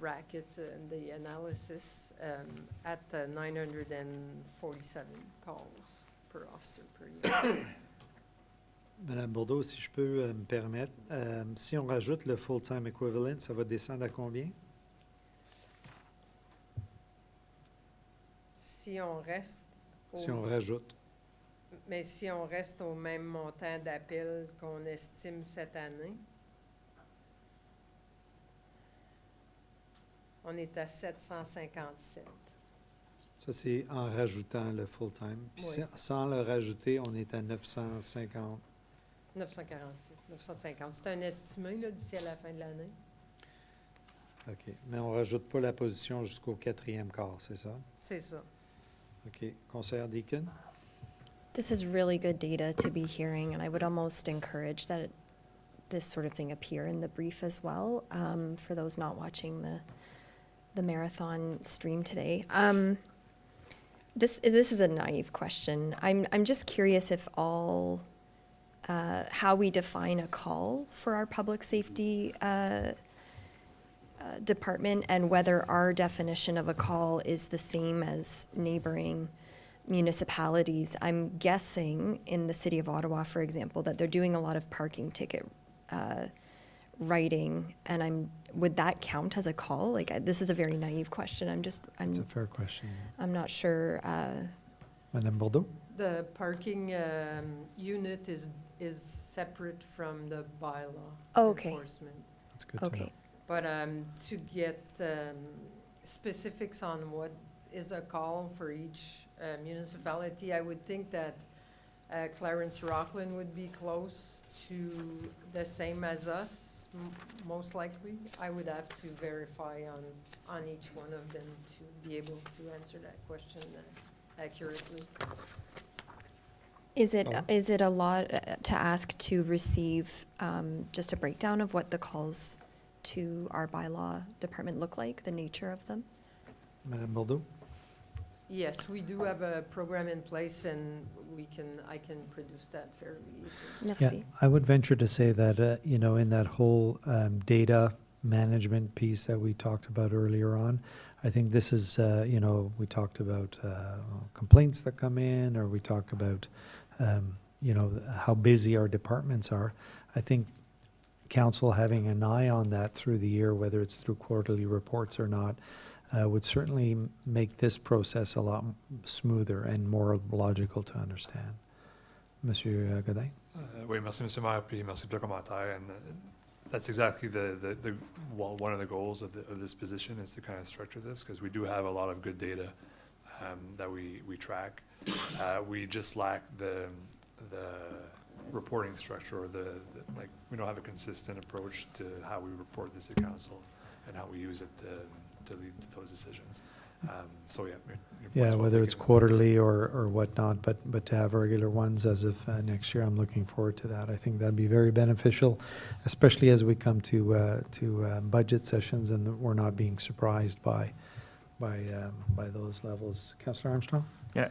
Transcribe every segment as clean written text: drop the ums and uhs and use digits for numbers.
brackets and the analysis at 947 calls per officer per year. Madame Bourdeau, si je peux me permettre, si on rajoute le full-time equivalent, ça va descendre à combien? Si on reste Si on rajoute. Mais si on reste au même montant d'appel qu'on estime cette année, on est à 757. Ça, c'est en rajoutant le full-time. Puis Oui. sans le rajouter, on est à 950. 950. C'est un estimé là, d'ici à la fin de l'année. OK. Mais on ne rajoute pas la position jusqu'au 4e quart, c'est ça? C'est ça. OK. Conseillère Deacon? This is really good data to be hearing, and I would almost encourage that this sort of thing appear in the brief as well, for those not watching the marathon stream today. This is a naive question. I'm just curious if all how we define a call for our public safety department, and whether our definition of a call is the same as neighboring municipalities. I'm guessing in the city of Ottawa, for example, that they're doing a lot of parking ticket writing, and would that count as a call? Like, this is a very naive question. It's a fair question. I'm not sure. Madame Bourdeau? The parking unit is separate from the bylaw Okay. enforcement. That's good to know. Okay. But to get specifics on what is a call for each municipality, I would think that Clarence Rockland would be close to the same as us, most likely. I would have to verify on each one of them to be able to answer that question accurately. Is it a lot to ask to receive just a breakdown of what the calls to our bylaw department look like, the nature of them? Madame Bourdeau? Yes, we do have a program in place, and I can produce that fairly easily. Merci. Yeah, I would venture to say that, in that whole data management piece that we talked about earlier on, I think this is, we talked about complaints that come in, or we talk about, how busy our departments are. I think council having an eye on that through the year, whether it's through quarterly reports or not, would certainly make this process a lot smoother and more logical to understand. Monsieur Godin? Oui, merci, Monsieur Maire, puis merci pour le commentaire. And that's exactly one of the goals of this position, is to kind of structure this, because we do have a lot of good data that we track. We just lack the reporting structure, or we don't have a consistent approach to how we report this at council and how we use it to lead to those decisions. So yeah. Yeah, whether it's quarterly or whatnot, but to have regular ones as of next year, I'm looking forward to that. I think that'd be very beneficial, especially as we come to budget sessions and we're not being surprised by those levels. Councillor Armstrong? Yeah,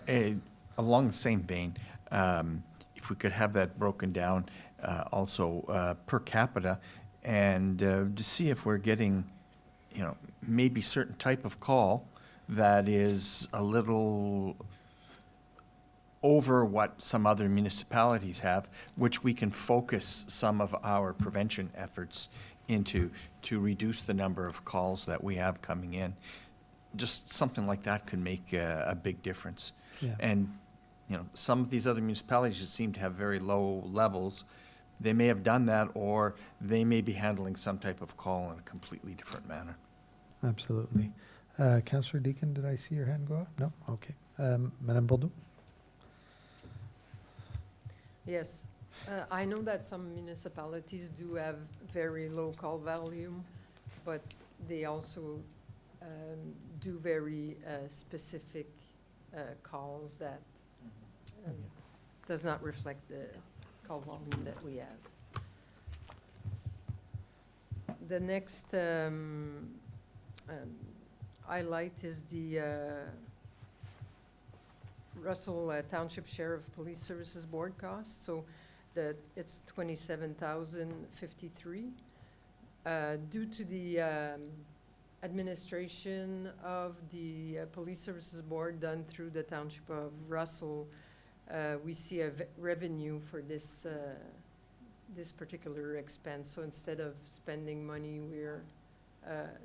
along the same vein, if we could have that broken down also per capita, and to see if we're getting, maybe certain type of call that is a little over what some other municipalities have, which we can focus some of our prevention efforts into to reduce the number of calls that we have coming in. Just something like that could make a big difference. Yeah. And, some of these other municipalities just seem to have very low levels. They may have done that, or they may be handling some type of call in a completely different manner. Absolutely. Councillor Deacon, did I see your hand go up? No? Okay. Madame Bourdeau? Yes, I know that some municipalities do have very low call volume, but they also do very specific calls that does not reflect the call volume that we have. The next highlight is the Russell Township Sheriff Police Services Board costs. So it's $27,053. Due to the administration of the Police Services Board done through the Township of Russell, we see a revenue for this, this particular expense. So instead of spending money, we're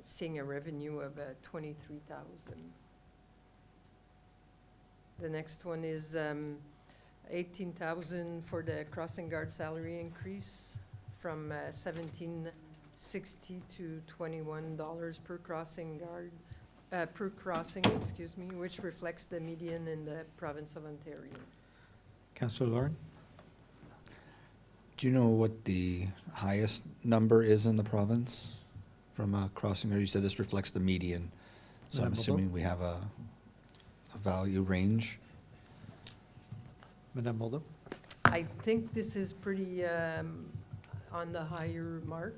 seeing a revenue of 23,000. The next one is 18,000 for the crossing guard salary increase from 17.60 to $21 per crossing guard, per crossing, excuse me, which reflects the median in the province of Ontario. Councillor Lauren? Do you know what the highest number is in the province from a crossing guard? You said this reflects the median, so I'm Madame assuming we have a value range. Madame Boldo? I think this is pretty on the higher mark,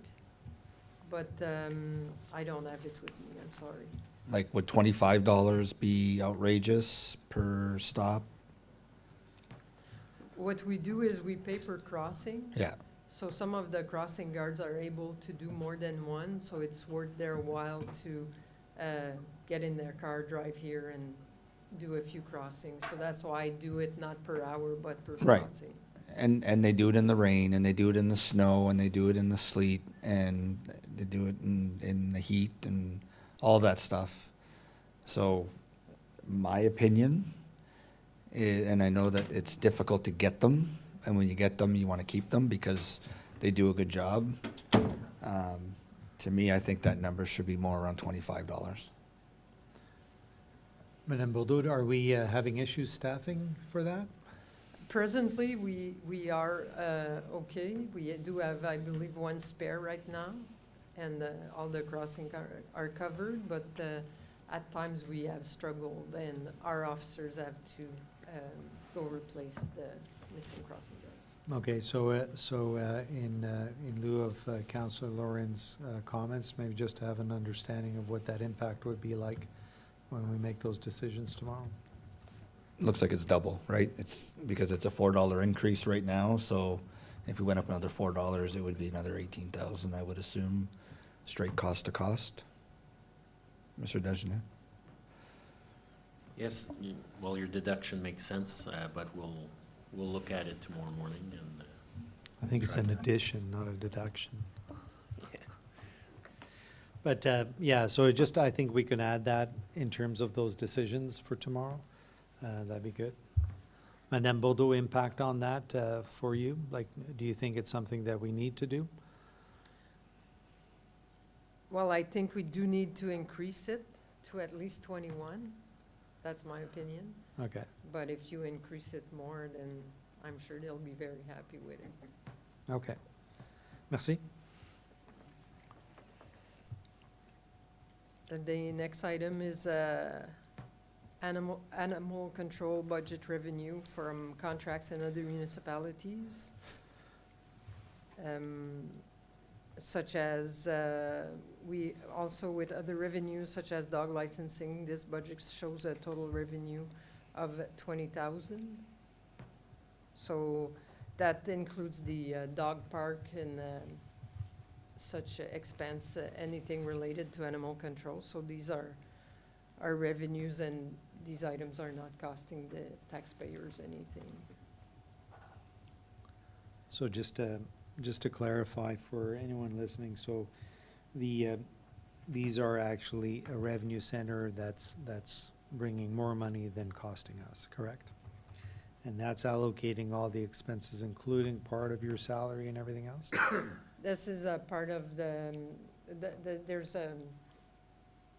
but I don't have it with me, I'm sorry. Like, would $25 be outrageous per stop? What we do is we pay per crossing. Yeah, So some of the crossing guards are able to do more than one, so it's worth their while to get in their car, drive here, and do a few crossings. So that's why I do it not per hour, but per Right. crossing. and they do it in the rain, and they do it in the snow, and they do it in the sleet, and they do it in the heat, and all that stuff. So, my opinion, and I know that it's difficult to get them, and when you get them, you want to keep them because they do a good job. To me, I think that number should be more around $25. Madame Boldo, are we having issues staffing for that? Presently, we are okay. We do have, I believe, one spare right now, and all the crossings are covered, but at times we have struggled, and our officers have to go replace the missing crossing guards. Okay, so in lieu of Councillor Lauren's comments, maybe just to have an understanding of what that impact would be like when we make those decisions tomorrow. Looks like it's double, right? It's because it's a $4 increase right now, so if we went up another $4, it would be another 18,000, I would assume, straight cost to cost. Mr. Dejenet? Yes, well, your deduction makes sense, but we'll look at it tomorrow morning and. I think it's Right. an addition, not a deduction. But, yeah, so it just, I think we can add that in terms of those decisions for tomorrow. That'd be good. Madame Boldo, impact on that for you? Like, do you think it's something that we need to do? Well, I think we do need to increase it to at least 21. That's my opinion. Okay, But if you increase it more, then I'm sure they'll be very happy with it. okay. Merci. The next item is animal control budget revenue from contracts in other municipalities, such as, we also with other revenues such as dog licensing, this budget shows a total revenue of 20,000. So that includes the dog park and such expense, anything related to animal control. So these are our revenues, and these items are not costing the taxpayers anything. So just to clarify for anyone listening, so these are actually a revenue center that's bringing more money than costing us, correct? And that's allocating all the expenses, including part of your salary and everything else? This is a part of there's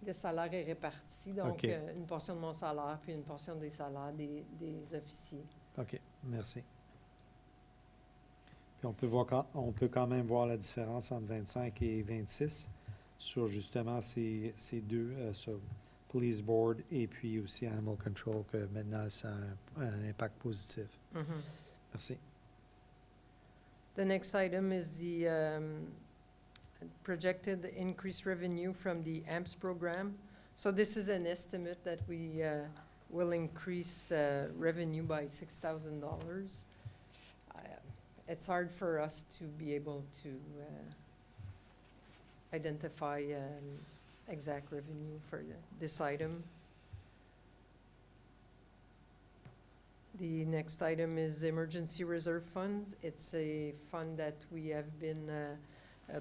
le salaire est réparti, donc OK. Une portion de mon salaire puis une portion des salaires des officiers. OK, merci. Puis on peut quand même voir la différence entre 25 et 26 sur justement ces deux, sur Police Board et puis aussi Animal Control, que maintenant ça a un impact positif. Mhm. Merci. The next item is the projected increased revenue from the AMPS program. So this is an estimate that we will increase revenue by $6,000. It's hard for us to be able to identify exact revenue for this item. The next item is emergency reserve funds. It's a fund that we have been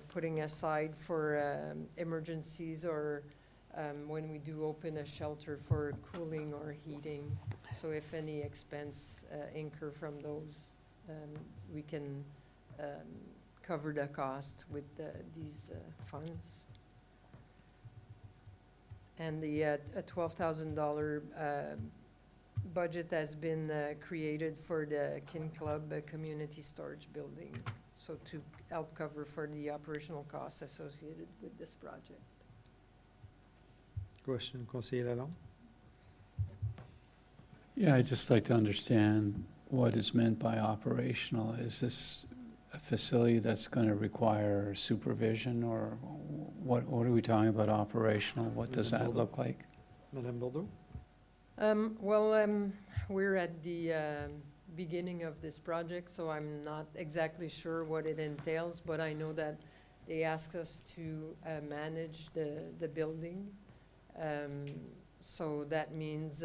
putting aside for emergencies or when we do open a shelter for cooling or heating. So if any expense incur from those, we can cover the cost with these funds. And the a $12,000 budget has been created for the Kin Club Community Storage Building, so to help cover for the operational costs associated with this project. Question, Conseiller Lalonde? Yeah, I'd just like to understand what is meant by operational. Is this a facility that's going to require supervision, or what are we talking about operational? What does that look like? Madame Bordeaux? We're at the beginning of this project, so I'm not exactly sure what it entails, but I know that they asked us to manage the building. So that means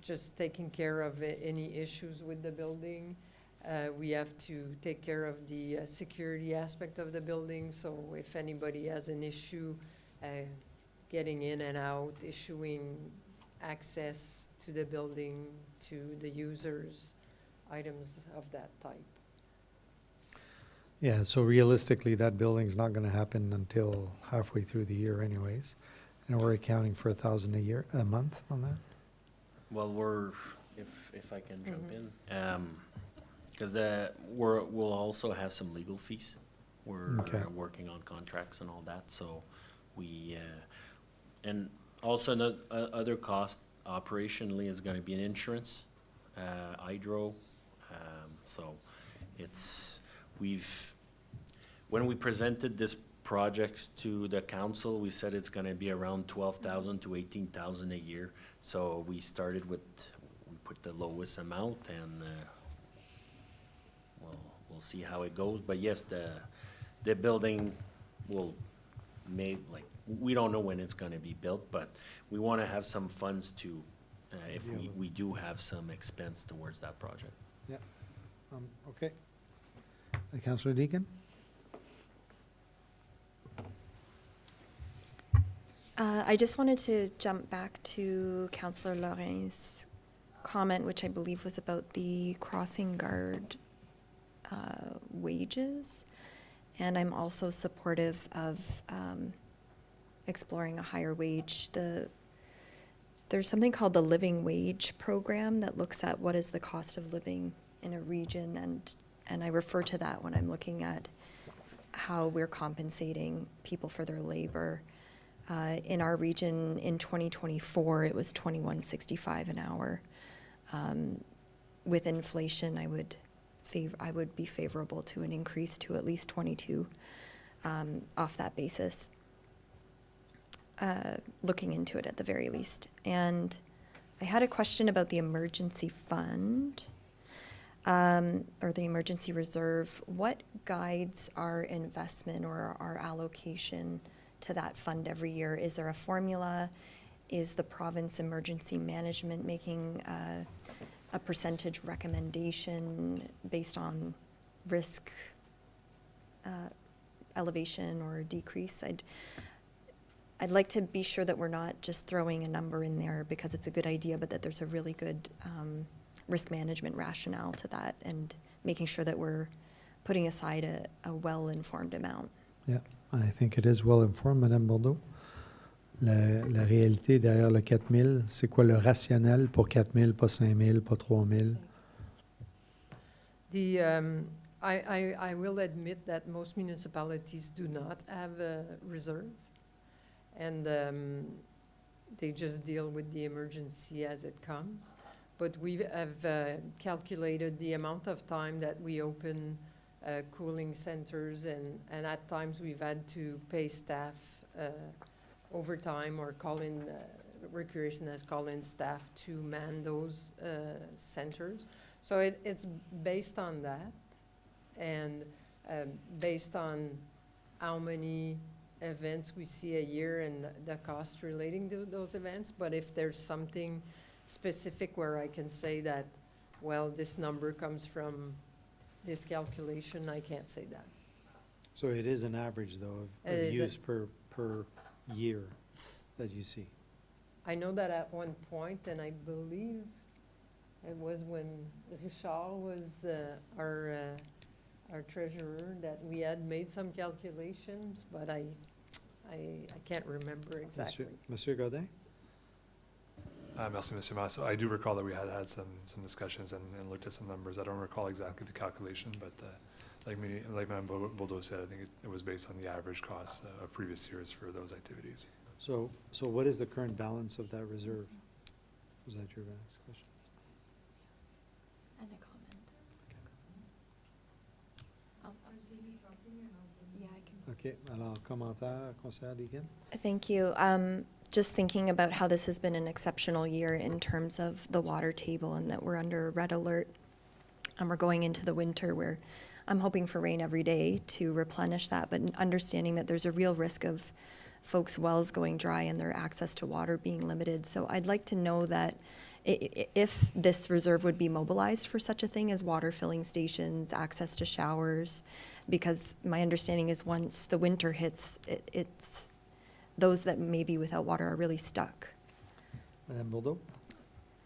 just taking care of any issues with the building. We have to take care of the security aspect of the building, so if anybody has an issue getting in and out, issuing access to the building, to the users, items of that type. Yeah, so realistically, that building's not gonna happen until halfway through the year anyways. And we're accounting for $1,000 a month on that? Well, if I can jump in, because we'll also have some legal fees. We're Okay. working on contracts and all that, so we, and also other cost operationally is gonna be an insurance, hydro, so when we presented this projects to the council, we said it's gonna be around 12,000 to 18,000 a year. So we put the lowest amount, and we'll see how it goes. But yes, the building we don't know when it's gonna be built, but we wanna have some funds to, if we do have some expense towards that project. Okay. Councillor Deacon? I just wanted to jump back to Councillor Lorrain's comment, which I believe was about the crossing guard wages. And I'm also supportive of exploring a higher wage. There's something called the Living Wage Program that looks at what is the cost of living in a region, and I refer to that when I'm looking at how we're compensating people for their labor. In our region in 2024, it was $21.65 an hour. With inflation, I would be favorable to an increase to at least 22 off that basis. Looking into it at the very least. And I had a question about the emergency fund, or the emergency reserve. What guides our investment or our allocation to that fund every year? Is there a formula? Is the province emergency management making a percentage recommendation based on risk elevation or decrease? I'd like to be sure that we're not just throwing a number in there because it's a good idea, but that there's a really good risk management rationale to that, and making sure that we're putting aside a well-informed amount. Yeah, I think it is well informed, Madame Bordeaux. La réalité derrière le 4 000, c'est quoi le rationnel pour 4 000, pas 5 000, pas 3 000? I will admit that most municipalities do not have a reserve, and they just deal with the emergency as it comes. But we have calculated the amount of time that we open cooling centers, and at times we've had to pay staff overtime or call in, Recreation has called in staff to man those centers. So it's based on that, and based on how many events we see a year and the cost relating to those events, but if there's something specific where I can say that, well, this number comes from this calculation, I can't say that. So it is an average, though, It of is a- use per year that you see. I know that at one point, and I believe it was when Richard was our treasurer, that we had made some calculations, but I can't remember exactly. Monsieur Godet? Merci, Monsieur Maire. So I do recall that we had some discussions and looked at some numbers. I don't recall exactly the calculation, but like Madame Boldo said, I think it was based on the average cost of previous years for those activities. So what is the current balance of that reserve? Was that your next question? And a comment. Yeah, I can. OK, alors, commentaire, conseillère Deacon? Thank you. Just thinking about how this has been an exceptional year in terms of the water table and that we're under red alert. And we're going into the winter where I'm hoping for rain every day to replenish that, but understanding that there's a real risk of folks' wells going dry and their access to water being limited. So I'd like to know that if this reserve would be mobilized for such a thing as water filling stations, access to showers, because my understanding is once the winter hits, it's those that may be without water are really stuck. Madame Boldo?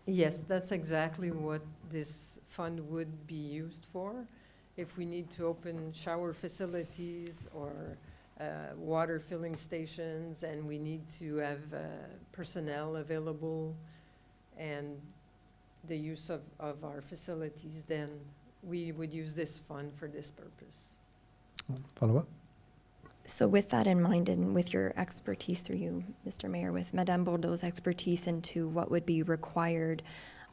Yes, that's exactly what this fund would be used for. If we need to open shower facilities or water filling stations, and we need to have personnel available and the use of our facilities, then we would use this fund for this purpose. Follow-up? So with that in mind, and with your expertise through you, Mr. Mayor, with Madame Bordeaux's expertise into what would be required,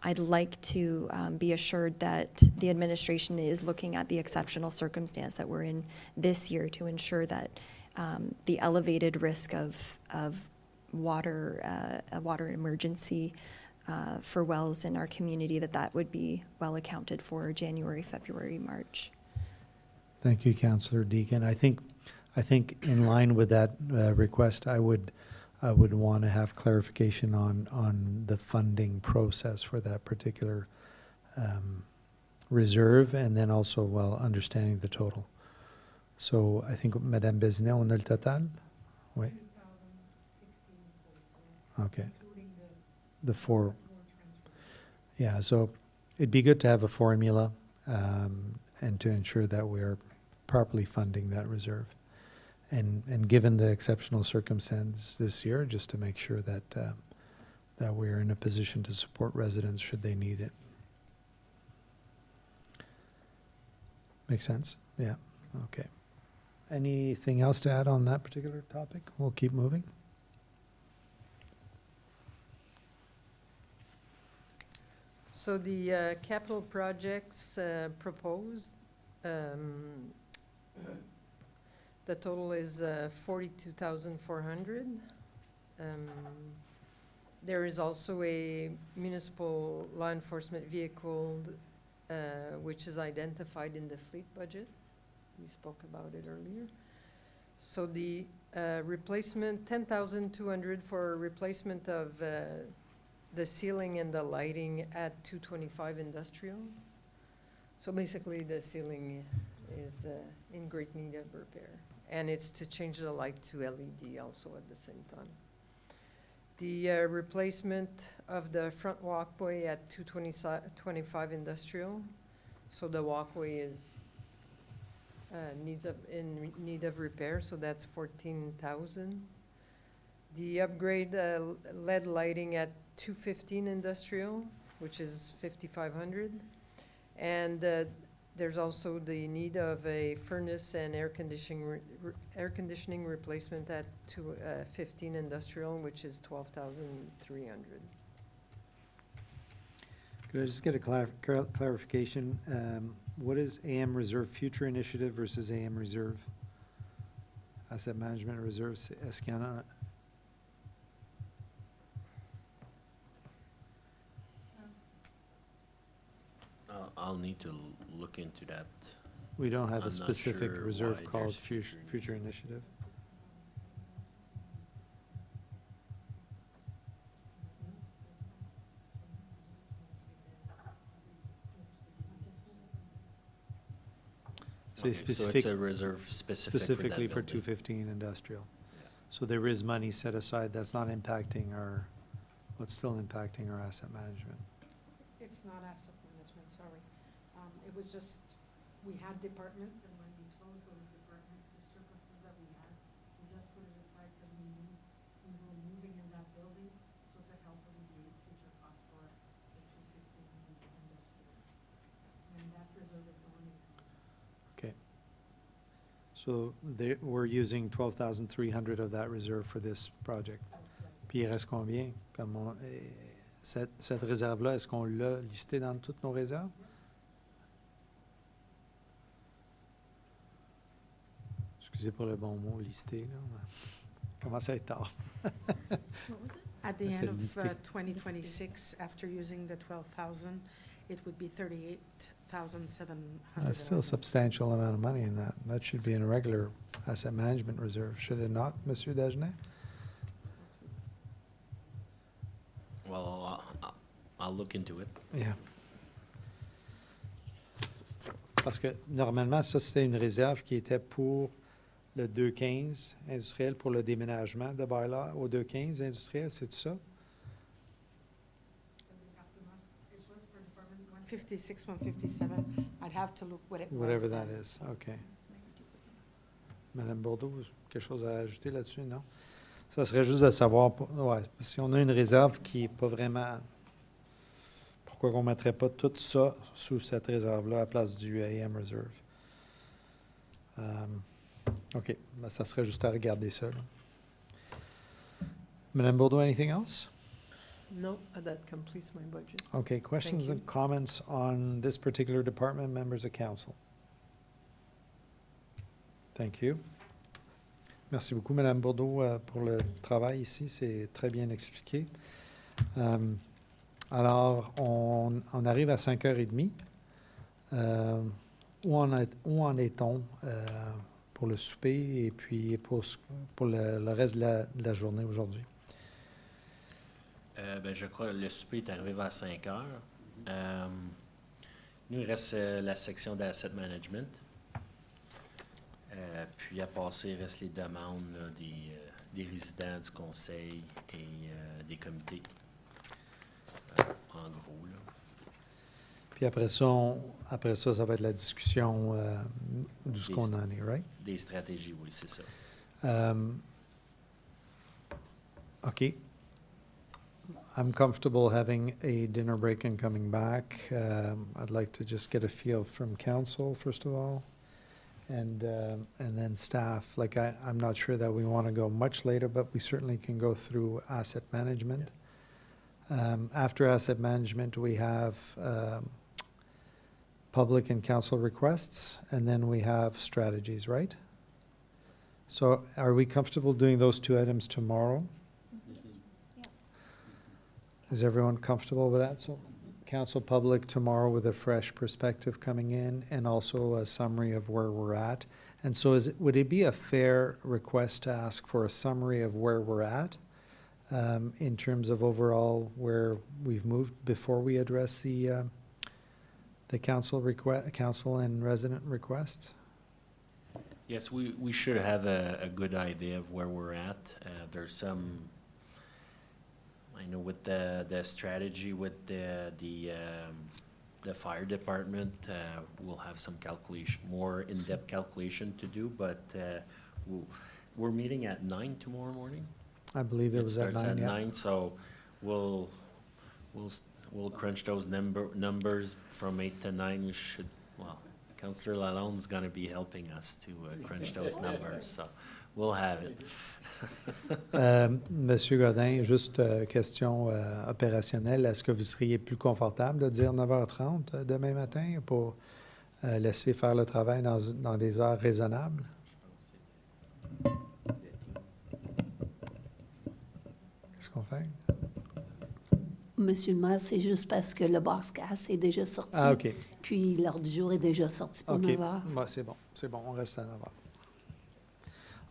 I'd like to be assured that the administration is looking at the exceptional circumstance that we're in this year to ensure that the elevated risk of water, a water emergency for wells in our community, that would be well accounted for January, February, March. Thank you, Councillor Deacon. I think in line with that request, I would want to have clarification on the funding process for that particular reserve, and then also, well, understanding the total. So I think, Madame Bézinet, on a le total? Oui. Okay. The four. Yeah, so it'd be good to have a formula and to ensure that we're properly funding that reserve. And given the exceptional circumstances this year, just to make sure that that we're in a position to support residents should they need it. Make sense? Yeah, okay. Anything else to add on that particular topic? We'll keep moving. So the capital projects proposed, the total is 42,400. There is also a municipal law enforcement vehicle which is identified in the fleet budget. We spoke about it earlier. So the replacement, 10,200 for replacement of the ceiling and the lighting at 225 Industrial. So basically, the ceiling is in great need of repair. And it's to change the light to LED also at the same time. The replacement of the front walkway at 225 Industrial. So the walkway is in need of repair, so that's 14,000. The upgrade LED lighting at 215 Industrial, which is 5,500. And there's also the need of a furnace and air conditioning replacement at 215 Industrial, which is 12,300. Could I just get a clarification? What is AM Reserve Future Initiative versus AM Reserve? Asset Management Reserve, est-ce qu'il y en a? I'll need to look into that. We don't have I'm a not specific sure reserve why called there's Future Initiative. So Okay, So it's specific, a reserve specific for that specifically for building. 215 industrial. So there is money set aside that's not impacting our, what's still impacting our asset management. It's not asset management, sorry. It was just, we had departments, and when we closed those departments, the surpluses that we had, we just put it aside because we knew we were moving in that building, so to help alleviate future costs for the 215 industrial. When that reserve is gone, it's gone. Okay. So there, we're using 12,300 of that reserve for this project. That's right. Puis il reste combien? Comme cette réserve-là, est-ce qu'on l'a listée dans toutes nos réserves? Excusez pour le bon mot, listé, là. Commence à être tard. At the I end said of listé. 2026, after using the 12,000, it would be 38,700. That's still a substantial amount of money in that. That should be in a regular asset management reserve, should it not, Monsieur Dagenet? Well, I'll look into it. Yeah. Parce que normalement, ça, c'était une réserve qui était pour le 215 industriel, pour le déménagement de Baila au 215 industriel, c'est tout ça? It was for Department 156, 157. I'd have to look what it was. Whatever that then. is, OK. Madame Bordeaux, quelque chose à ajouter là-dessus, non? Ça serait juste de savoir, ouais, si on a une réserve qui n'est pas vraiment... Pourquoi on ne mettrait pas tout ça sous cette réserve-là à la place du AM Reserve? OK, ben, ça serait juste à regarder ça. Là. Madame Bordeaux, anything else? No, that completes my budget. Okay, questions you. and comments on this particular department, members of council? Thank you. Merci beaucoup, Madame Bordeaux, pour le travail ici. C'est très bien expliqué. Alors, on arrive à 5h30. Où en est-on pour le souper et puis pour le reste de la journée aujourd'hui? Ben, je crois que le souper est arrivé vers 5 heures. Nous, il reste la section d'asset management. Puis à passer, il reste les demandes là, des résidents du conseil et des comités. En gros, là. Puis après ça, ça va être la discussion de ce Des- qu'on en est, right? Des stratégies, oui, c'est ça. OK. I'm comfortable having a dinner break and coming back. I'd like to just get a feel from council, first of all, and then staff. Like, I'm not sure that we want to go much later, but we certainly can go through asset management. After asset management, we have public and council requests, and then we have strategies, right? So are we comfortable doing those two items tomorrow? Is everyone comfortable with that? So council public tomorrow with a fresh perspective coming in and also a summary of where we're at. And so would it be a fair request to ask for a summary of where we're at in terms of overall where we've moved before we address the council council and resident requests? Yes, we should have a good idea of where we're at. There's some, I know with the strategy with the fire department, we'll have some calculation, more in-depth calculation to do, but we're meeting at 9 tomorrow morning. I believe it was at 9, starts at yeah. 9, so we'll crunch those numbers from 8 to 9. We should, well, Councillor Lalonde's gonna be helping us to crunch those numbers, so we'll have it. Monsieur Godin, juste question opérationnelle. Est-ce que vous seriez plus confortable de dire 9h30 demain matin pour laisser faire le travail dans des heures raisonnables? Qu'est-ce qu'on fait? Monsieur le maire, c'est juste parce que le box-gas est déjà sorti. Ah, OK. Puis l'heure du jour est déjà sortie pour OK. 9 heures. Bon, c'est bon, on reste à 9h.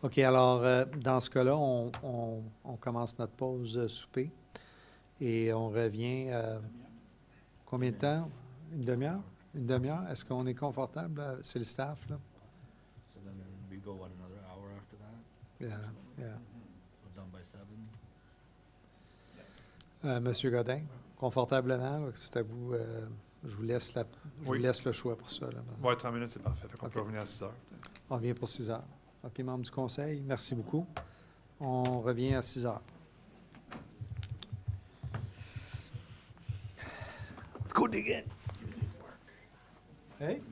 OK, alors, dans ce cas-là, on commence notre pause souper et on revient combien de temps? Une demi-heure? Une demi-heure? Est-ce qu'on est confortable? C'est le staff, là? go, what, another hour after that? Yeah, yeah. So done by 7? Monsieur Godin, confortablement, là, c'est à vous, je vous laisse je vous Oui. laisse le choix pour ça. Là. Ouais, 30 minutes, c'est parfait. Fait qu'on Ok. peut revenir à 6 heures. On revient pour 6 heures. OK, membres du conseil, merci beaucoup. On revient à 6 heures. Let's go dig in. Hey?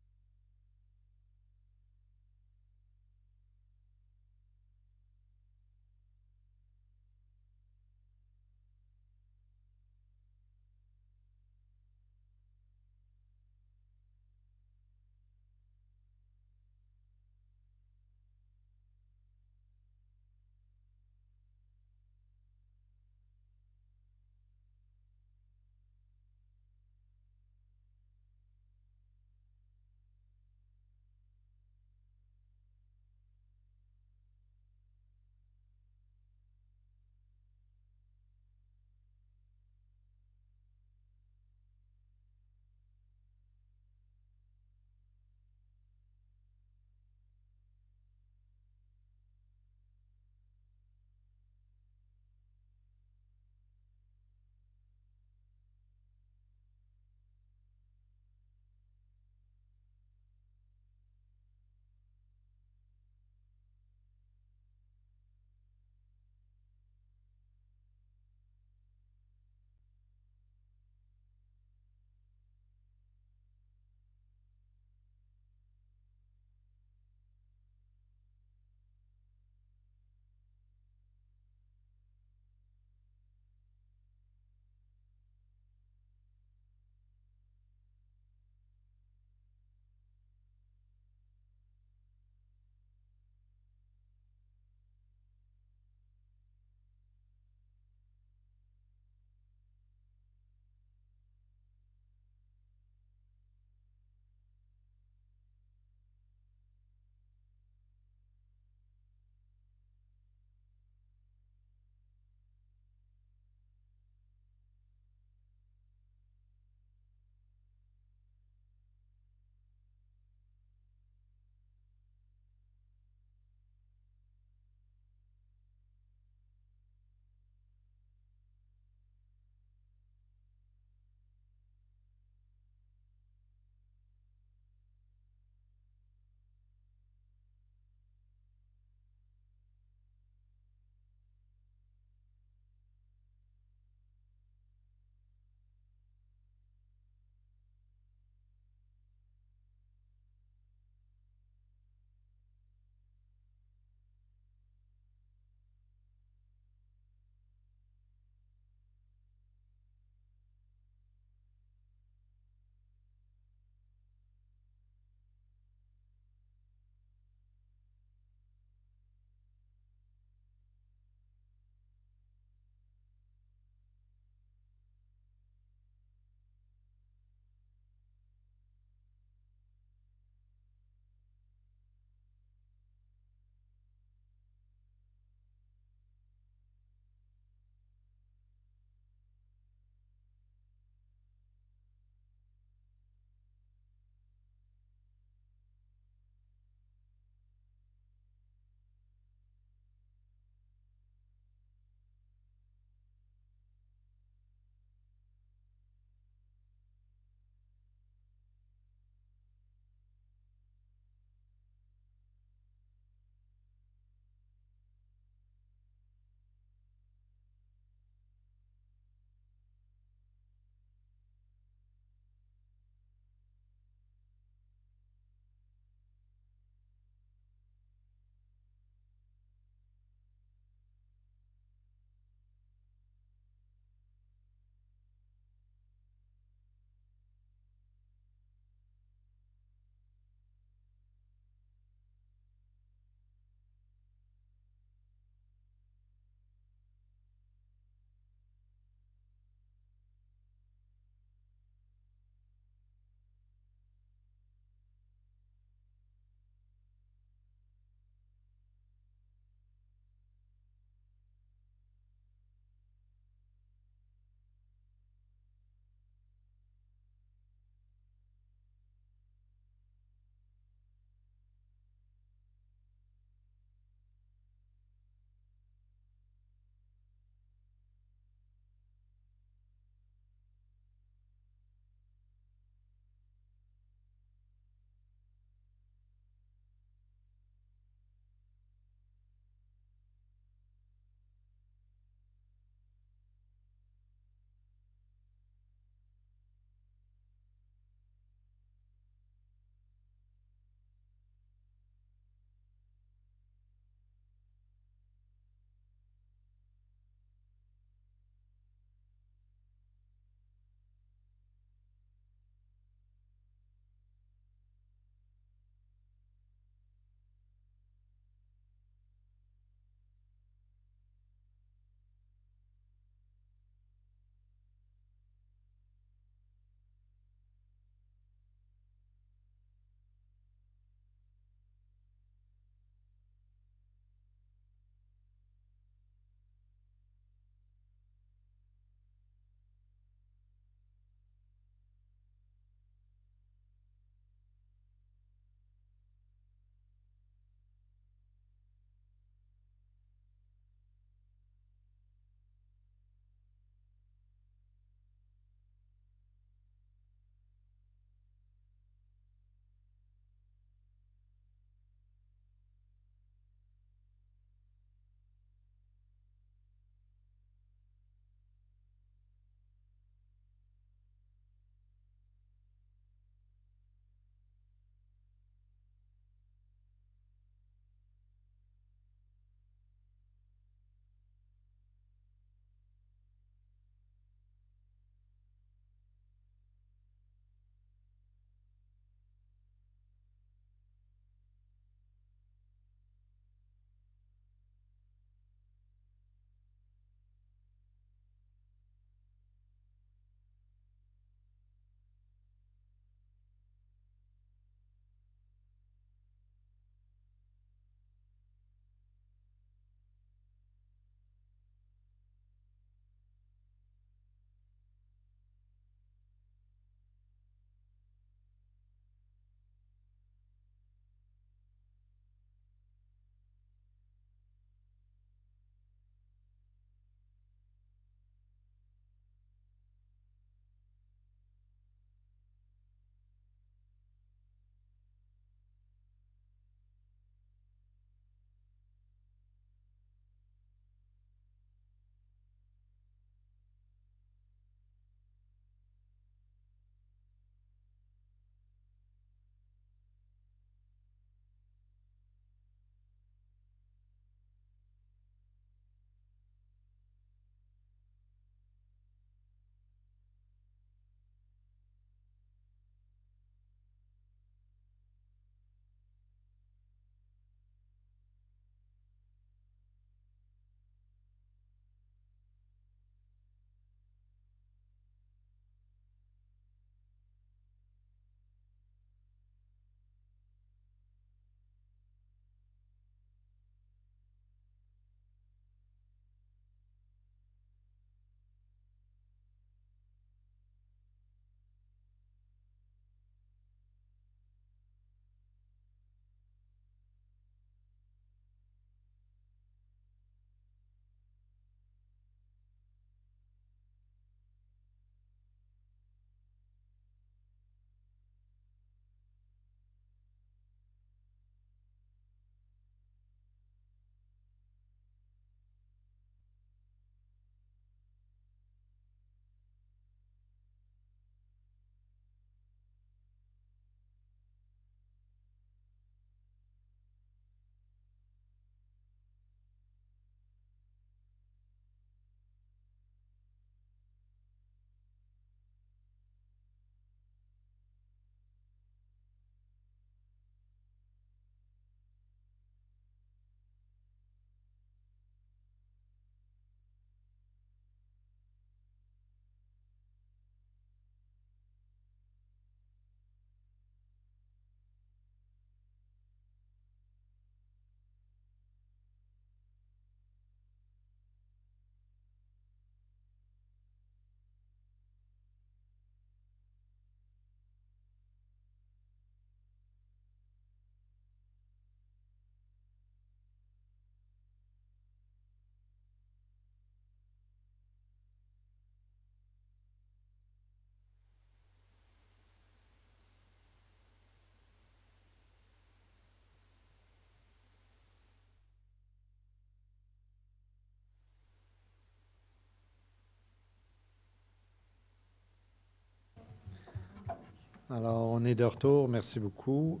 Alors, on est de retour. Merci beaucoup.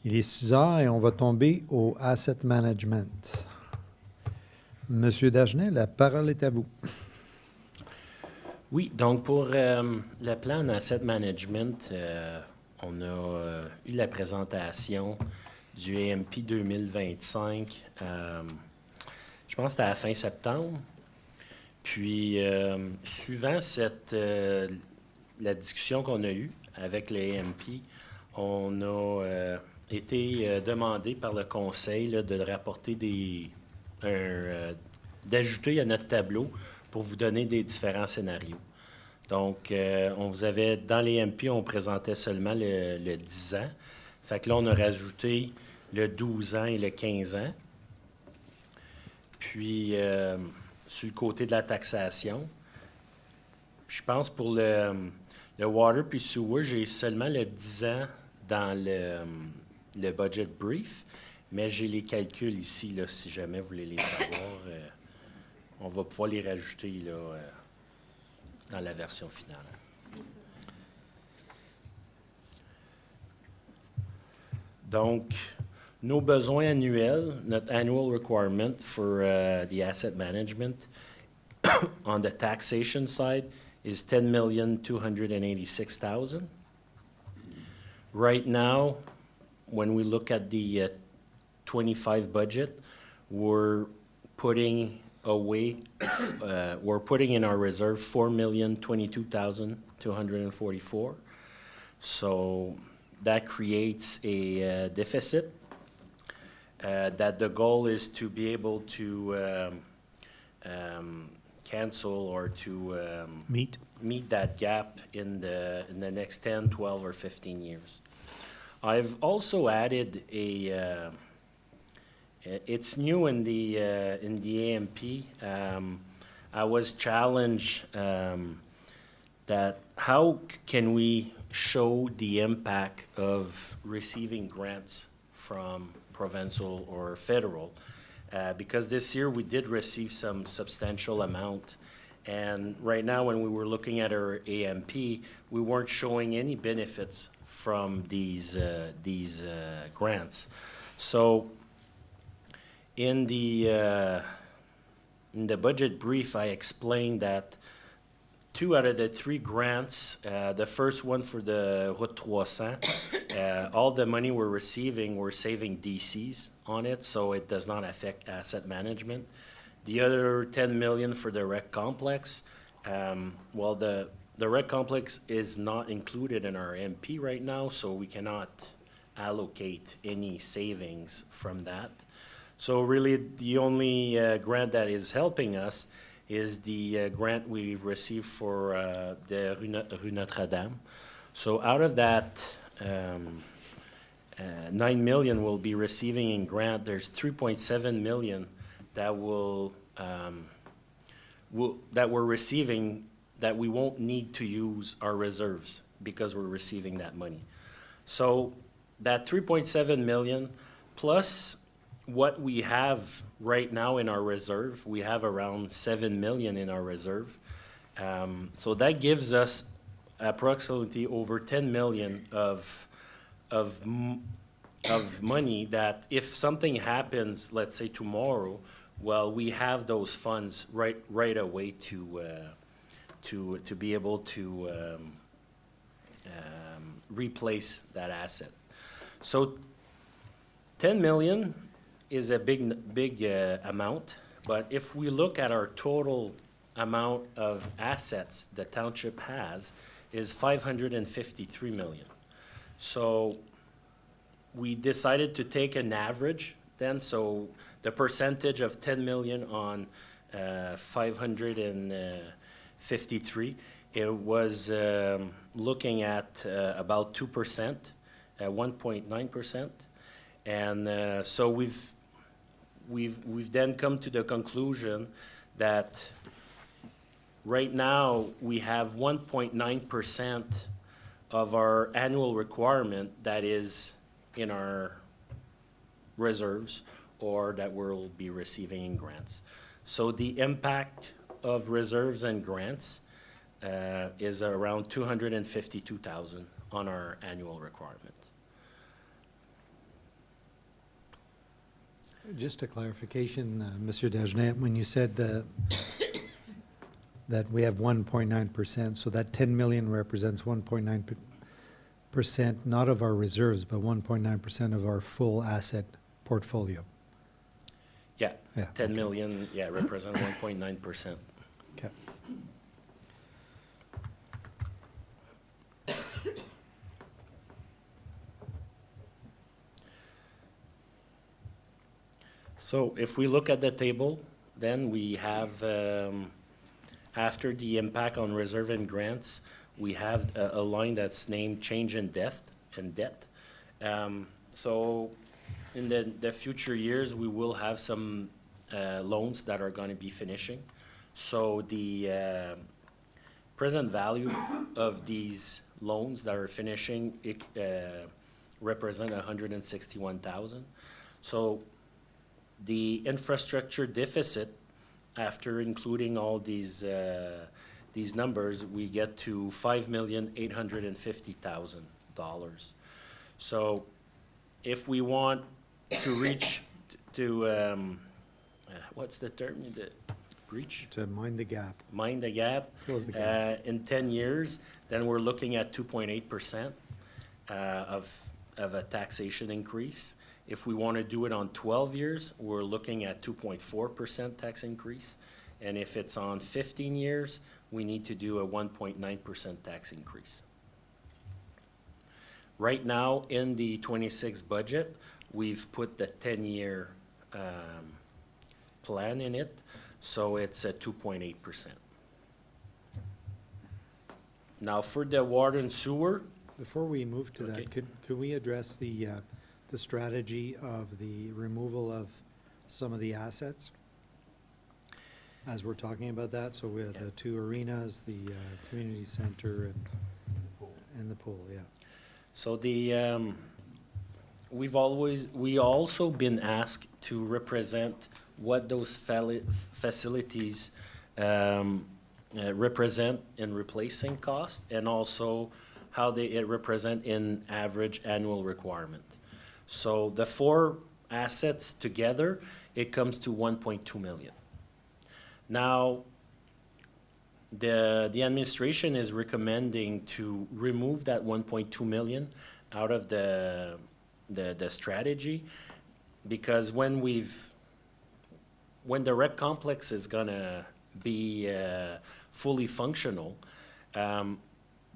Il est 6 heures et on va tomber au asset management. Monsieur Dagenet, la parole est à vous. Oui, donc pour le plan Asset Management, on a eu la présentation du AMP 2025, je pense que c'était à la fin septembre. Puis, suivant la discussion qu'on a eue avec les AMP, on a été demandé par le conseil là, de rapporter d'ajouter à notre tableau pour vous donner des différents scénarios. Donc, on vous avait, dans les MP, on présentait seulement le 10 ans. Fait que là, on a rajouté le 12 ans et le 15 ans. Puis, sur le côté de la taxation, je pense pour le water puis sewer, j'ai seulement le 10 ans dans le budget brief, mais j'ai les calculs ici, là, si jamais vous voulez les savoir. On va pouvoir les rajouter là, dans la version finale. Donc, nos besoins annuels, notre annual requirement for the asset management on the taxation side is $10,286,000. Right now, when we look at the 25 budget, we're putting away, we're putting in our reserve $4,022,244. So that creates a deficit that the goal is to be able to cancel or to Meet. meet that gap in the next 10, 12, or 15 years. I've also added it's new in the AMP. I was challenged that how can we show the impact of receiving grants from provincial or federal? Because this year we did receive some substantial amount. And right now, when we were looking at our AMP, we weren't showing any benefits from these grants. So in the budget brief, I explained that 2 out of the 3 grants, the first one for the Route 300, all the money we're receiving, we're saving DCs on it, so it does not affect asset management. The other 10 million for the rec complex, well, the rec complex is not included in our MP right now, so we cannot allocate any savings from that. So really, the only grant that is helping us is the grant we received for the Rue Notre-Dame. So out of that 9 million we'll be receiving in grant, there's 3.7 million that that we're receiving that we won't need to use our reserves because we're receiving that money. So that 3.7 million plus what we have right now in our reserve, we have around 7 million in our reserve. So that gives us approximately over 10 million of money that if something happens, let's say tomorrow, well, we have those funds right away to be able to replace that asset. So 10 million is a big amount, but if we look at our total amount of assets the township has is 553 million. So we decided to take an average then, so the percentage of 10 million on 553, it was looking at about 2%, 1.9%. And so we've then come to the conclusion that right now we have 1.9% of our annual requirement that is in our reserves or that we'll be receiving in grants. So the impact of reserves and grants is around 252,000 on our annual requirement. Just a clarification, Monsieur Dagenet, when you said that we have 1.9%, so that 10 million represents 1.9%, not of our reserves, but 1.9% of our full asset portfolio. Yeah, Yeah, 10 okay. million, yeah, represent 1.9%. Okay. So if we look at the table, then we have, after the impact on reserve and grants, we have a line that's named change in debt. So in the future years, we will have some loans that are going to be finishing. So the present value of these loans that are finishing represent 161,000. So the infrastructure deficit, after including all these numbers, we get to $5,850,000. So if we want to reach to, what's the term? The breach? To mind the gap, Mind the gap. close the gap. In 10 years, then we're looking at 2.8% of a taxation increase. If we want to do it on 12 years, we're looking at 2.4% tax increase. And if it's on 15 years, we need to do a 1.9% tax increase. Right now, in the 26 budget, we've put the 10-year plan in it, so it's at 2.8%. Now, for the water and sewer, Before we move to Okay. that, could we address the strategy of the removal of some of the assets? As we're talking about that, so we have the two arenas, the community center and the pool, yeah. so we also been asked to represent what those facilities represent in replacing cost, and also how they represent in average annual requirement. So the four assets together, it comes to 1.2 million. Now, the administration is recommending to remove that 1.2 million out of the strategy, because when the rec complex is gonna be fully functional,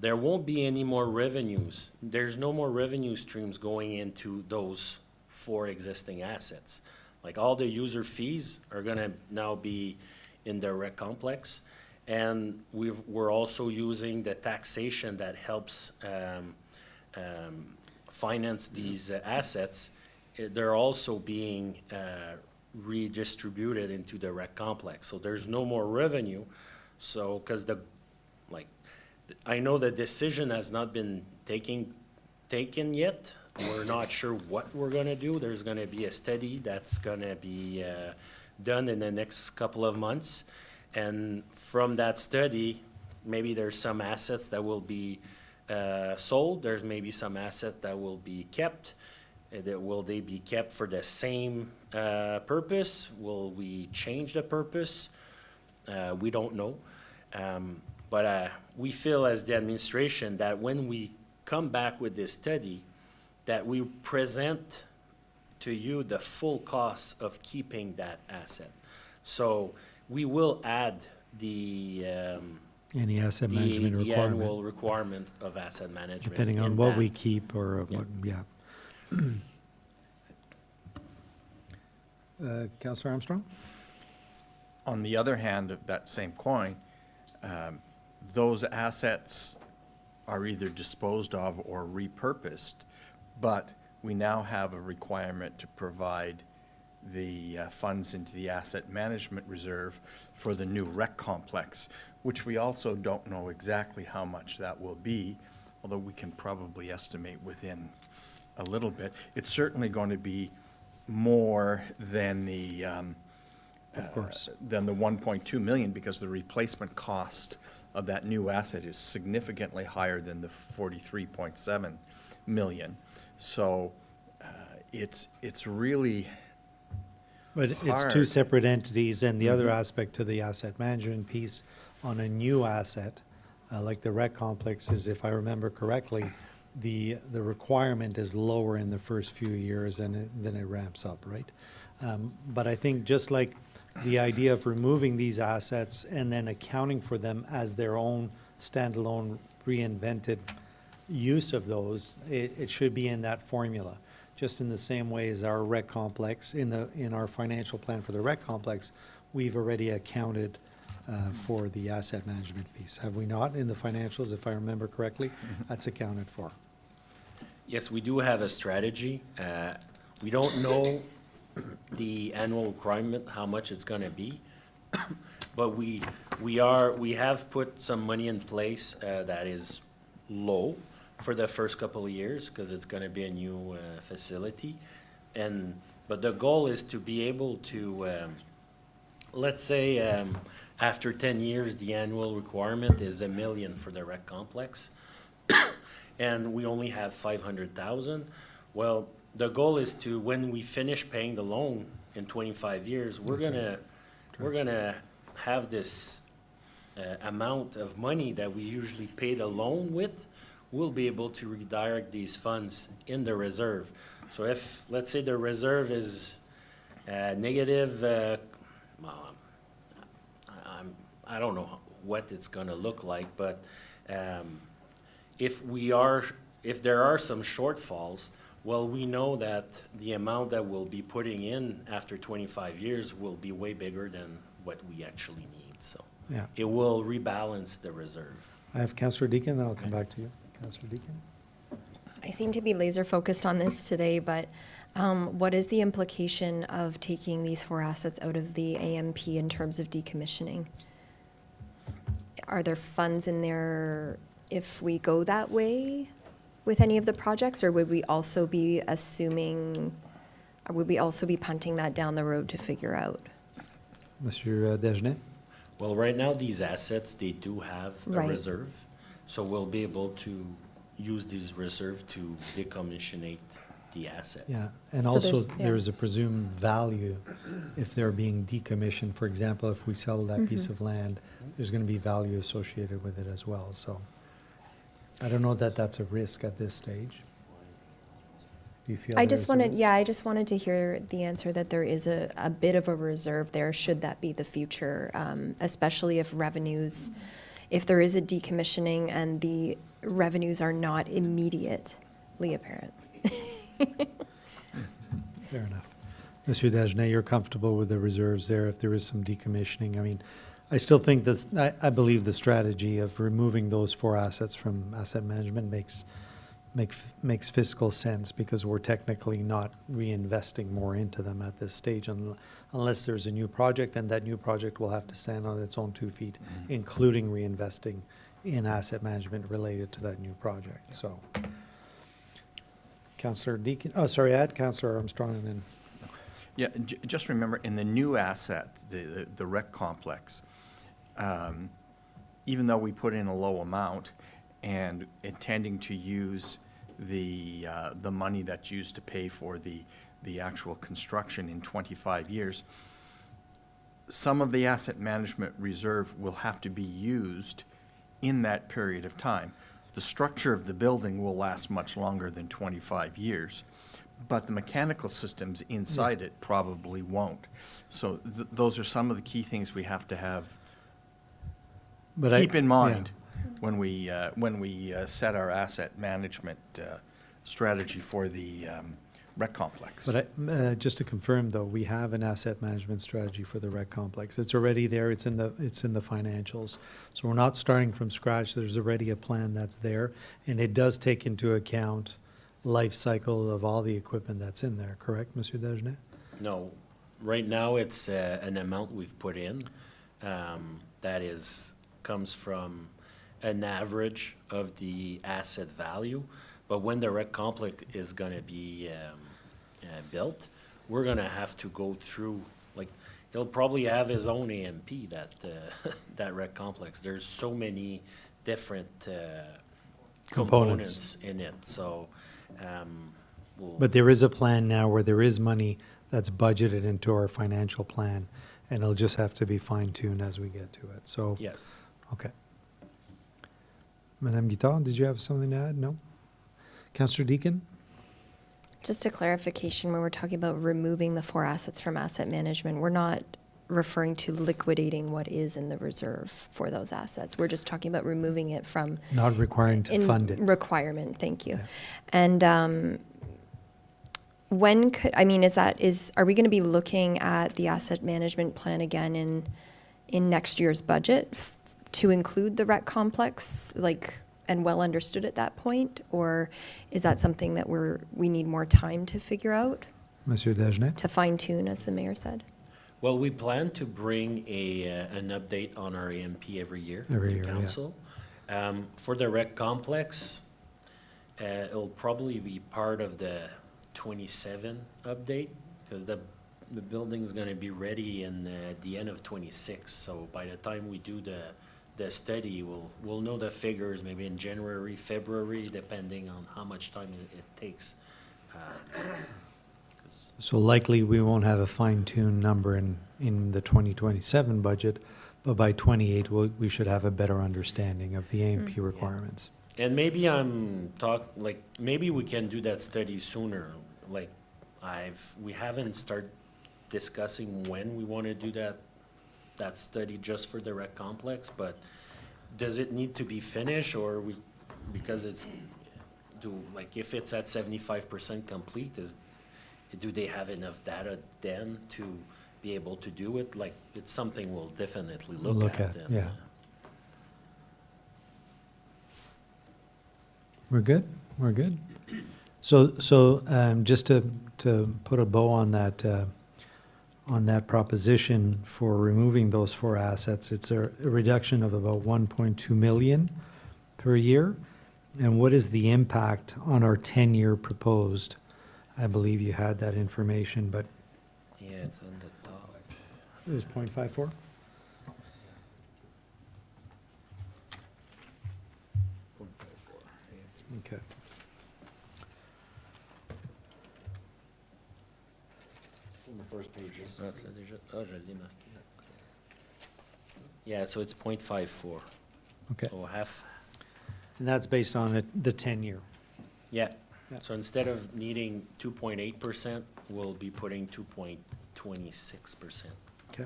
there won't be any more revenues. There's no more revenue streams going into those four existing assets. Like, all the user fees are gonna now be in the rec complex. And we're also using the taxation that helps finance these assets. They're also being redistributed into the rec complex. So there's no more revenue. So, because I know the decision has not been taken yet. We're not sure what we're gonna do. There's gonna be a study that's gonna be done in the next couple of months. And from that study, maybe there's some assets that will be sold. There's maybe some asset that will be kept. Will they be kept for the same purpose? Will we change the purpose? We don't know. But we feel as the administration that when we come back with this study, that we present to you the full cost of keeping that asset. So we will add the Any asset management the requirement, annual requirement of asset management. depending on in what we that. keep or Yeah. what, yeah. Counselor Armstrong? On the other hand of that same coin, those assets are either disposed of or repurposed, but we now have a requirement to provide the funds into the asset management reserve for the new rec complex, which we also don't know exactly how much that will be, although we can probably estimate within a little bit. It's certainly going to be more than the Of course. than the 1.2 million, because the replacement cost of that new asset is significantly higher than the 43.7 million. So it's really, But it's two hard. separate entities, and the other aspect to the asset management piece on a new asset, like the rec complex is, if I remember correctly, the requirement is lower in the first few years and then it ramps up, right? But I think just like the idea of removing these assets and then accounting for them as their own standalone reinvented use of those, it should be in that formula. Just in the same way as our rec complex, in our financial plan for the rec complex, we've already accounted for the asset management piece. Have we not in the financials, if I remember correctly? That's accounted for. Yes, we do have a strategy. We don't know the annual requirement, how much it's gonna be. But we have put some money in place that is low for the first couple of years, because it's gonna be a new facility. But the goal is to be able to, let's say, after 10 years, the annual requirement is 1 million for the rec complex, and we only have 500,000. Well, the goal is to, when we finish paying the loan in 25 years, we're gonna have this amount of money that we usually pay the loan with. We'll be able to redirect these funds in the reserve. So if, let's say, the reserve is negative, well, I don't know what it's gonna look like, but if there are some shortfalls, well, we know that the amount that we'll be putting in after 25 years will be way bigger than what we actually need, so Yeah. it will rebalance the reserve. I have Councillor Deacon, then I'll come back to you. Councillor Deacon? I seem to be laser focused on this today, but what is the implication of taking these 4 assets out of the AMP in terms of decommissioning? Are there funds in there if we go that way with any of the projects, or would we also be assuming, or would we also be punting that down the road to figure out? Monsieur Dagenet? Well, right now, these assets, they do have a Right. reserve, so we'll be able to use these reserve to decommissionate the asset. Yeah, and So also there's- yeah. there's a presumed value if they're being decommissioned. For example, if we sell that piece Mhm. of land, there's going to be value associated with it as well. So I don't know that that's a risk at this stage. Do you feel I there just is a wanted, risk? yeah, I just wanted to hear the answer that there is a bit of a reserve there, should that be the future, especially if revenues, if there is a decommissioning and the revenues are not immediately apparent. Fair enough. Monsieur Dagenet, you're comfortable with the reserves there if there is some decommissioning? I mean, I still think that, I believe the strategy of removing those 4 assets from asset management makes fiscal sense, because we're technically not reinvesting more into them at this stage unless there's a new project, and that new project will have to stand on its own 2 feet, including reinvesting in asset management related to that new project, so. Councillor Deacon, add Councillor Armstrong and then. Yeah, just remember, in the new asset, the rec complex, even though we put in a low amount and intending to use the money that's used to pay for the actual construction in 25 years, some of the asset management reserve will have to be used in that period of time. The structure of the building will last much longer than 25 years, but the mechanical systems inside it probably won't. So those are some of the key things we have to have, keep in mind when we set our asset management strategy for the rec complex. But just to confirm, though, we have an asset management strategy for the rec complex. It's already there. It's in the financials. So we're not starting from scratch. There's already a plan that's there, and it does take into account life cycle of all the equipment that's in there. Correct, Monsieur Dagenet? No, right now, it's an amount we've put in that comes from an average of the asset value. But when the rec complex is gonna be built, we're gonna have to go through like, he'll probably have his own AMP, that, that rec complex. There's so many different, Components. components in it, so, But there is a plan now where there is money that's budgeted into our financial plan, and it'll just have to be fine-tuned as we get to it, so. yes. Okay. Madame Guittard, did you have something to add? No? Councillor Deacon? Just a clarification, when we're talking about removing the 4 assets from asset management, we're not referring to liquidating what is in the reserve for those assets. We're just talking about removing it from. Not requiring to in fund it. Requirement, thank you. Yeah. And when could, I mean, are we going to be looking at the asset management plan again in next year's budget to include the rec complex, like, and well understood at that point? Or is that something that we need more time to figure out, Monsieur Dagenet? to fine tune, as the mayor said? Well, we plan to bring an update on our AMP every year Every to year, yeah. council. For the rec complex, it'll probably be part of the 27 update, because the building's gonna be ready in the end of 26. So by the time we do the study, we'll know the figures maybe in January, February, depending on how much time it takes. 'Cause So likely, we won't have a fine-tuned number in the 2027 budget, but by '28, we should have a better understanding of the AMP requirements. And maybe maybe we can do that study sooner, like, we haven't started discussing when we want to do that study just for the rec complex, but does it need to be finished, or because if it's at 75% complete, do they have enough data then to be able to do it? Like, it's something we'll definitely look at. And, yeah. We're good? We're good? So, just to put a bow on that proposition for removing those 4 assets, it's a reduction of about 1.2 million per year. And what is the impact on our 10-year proposed? I believe you had that information, but yeah, it's on the top. it was 0.54? Okay. It's in the first pages. Ah, tu l'as déjà? Ah, je l'ai marqué. Yeah, so it's 0.54. Okay. So half, And that's based on the 10-year. yeah. Yeah. So instead of needing 2.8%, we'll be putting 2.26% Okay.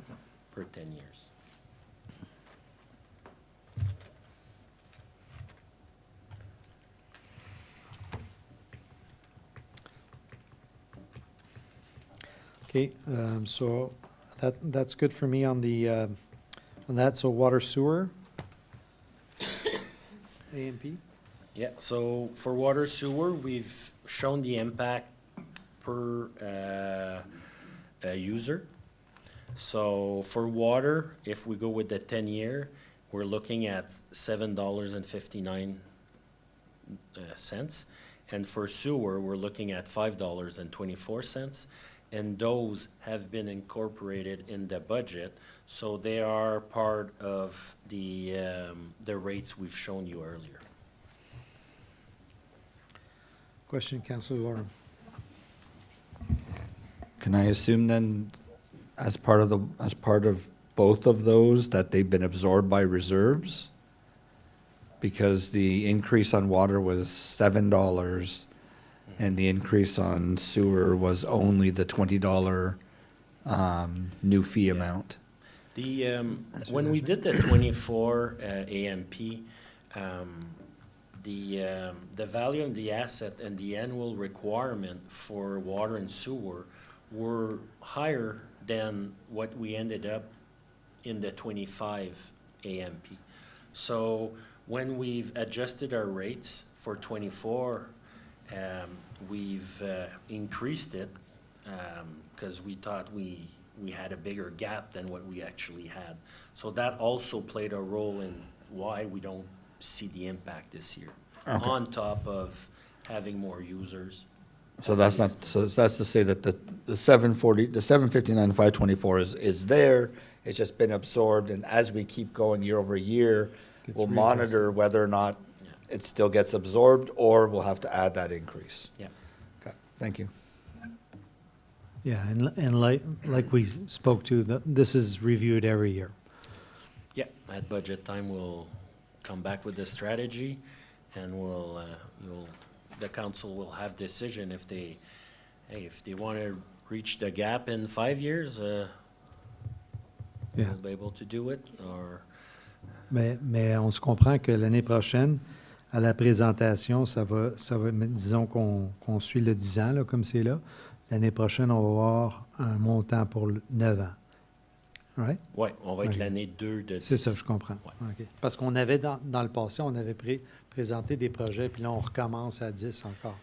for 10 years. Okay, so that's good for me on that. So water sewer, AMP? Yeah, so for water sewer, we've shown the impact per user. So for water, if we go with the 10-year, we're looking at $7.59. And for sewer, we're looking at $5.24. And those have been incorporated in the budget, so they are part of the rates we've shown you earlier. Question, Councillor Lauren. Can I assume then, as part of both of those, that they've been absorbed by reserves? Because the increase on water was $7, and the increase on sewer was only the $20 new fee amount. When we did the 24 AMP, the value of the asset and the annual requirement for water and sewer were higher than what we ended up in the 25 AMP. So when we've adjusted our rates for 24, we've increased it because we thought we had a bigger gap than what we actually had. So that also played a role in why we don't see the impact this year, Okay. on top of having more users. So that's not, so that's to say that the 740, the 759 and 524 is there, it's just been absorbed, and as we keep going year over year, Gets we'll readjusted. monitor whether or not Yeah. it still gets absorbed, or we'll have to add that increase. Yeah. Okay, thank you. Yeah, and like we spoke to, this is reviewed every year. Yeah, at budget time, we'll come back with the strategy, and the council will have decision if they want to reach the gap in 5 years, Yeah. we'll be able to do it, or, Mais on se comprend que l'année prochaine, à la présentation, ça va disons qu'on suit le 10 ans, là, comme c'est là. L'année prochaine, on va avoir un montant pour 9 ans. Right? ouais, on va être Ok. l'année 2 de 10. C'est ça, je comprends. Ouais. OK. Parce qu'on avait, dans le passé, on avait présenté des projets, puis là, on recommence à 10 encore.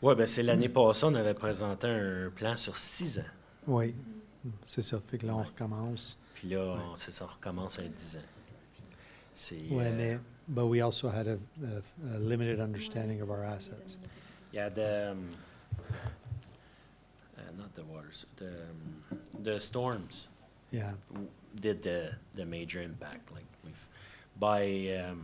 Ouais, ben c'est l'année passée, on avait présenté un plan sur 6 ans. Oui, c'est ça. Fait que là, on recommence. Puis là, c'est ça, on recommence à 10 ans. C'est, Ouais, mais but we also had a limited understanding of our assets. yeah, not the waters, the storms Yeah. did the major impact. Like by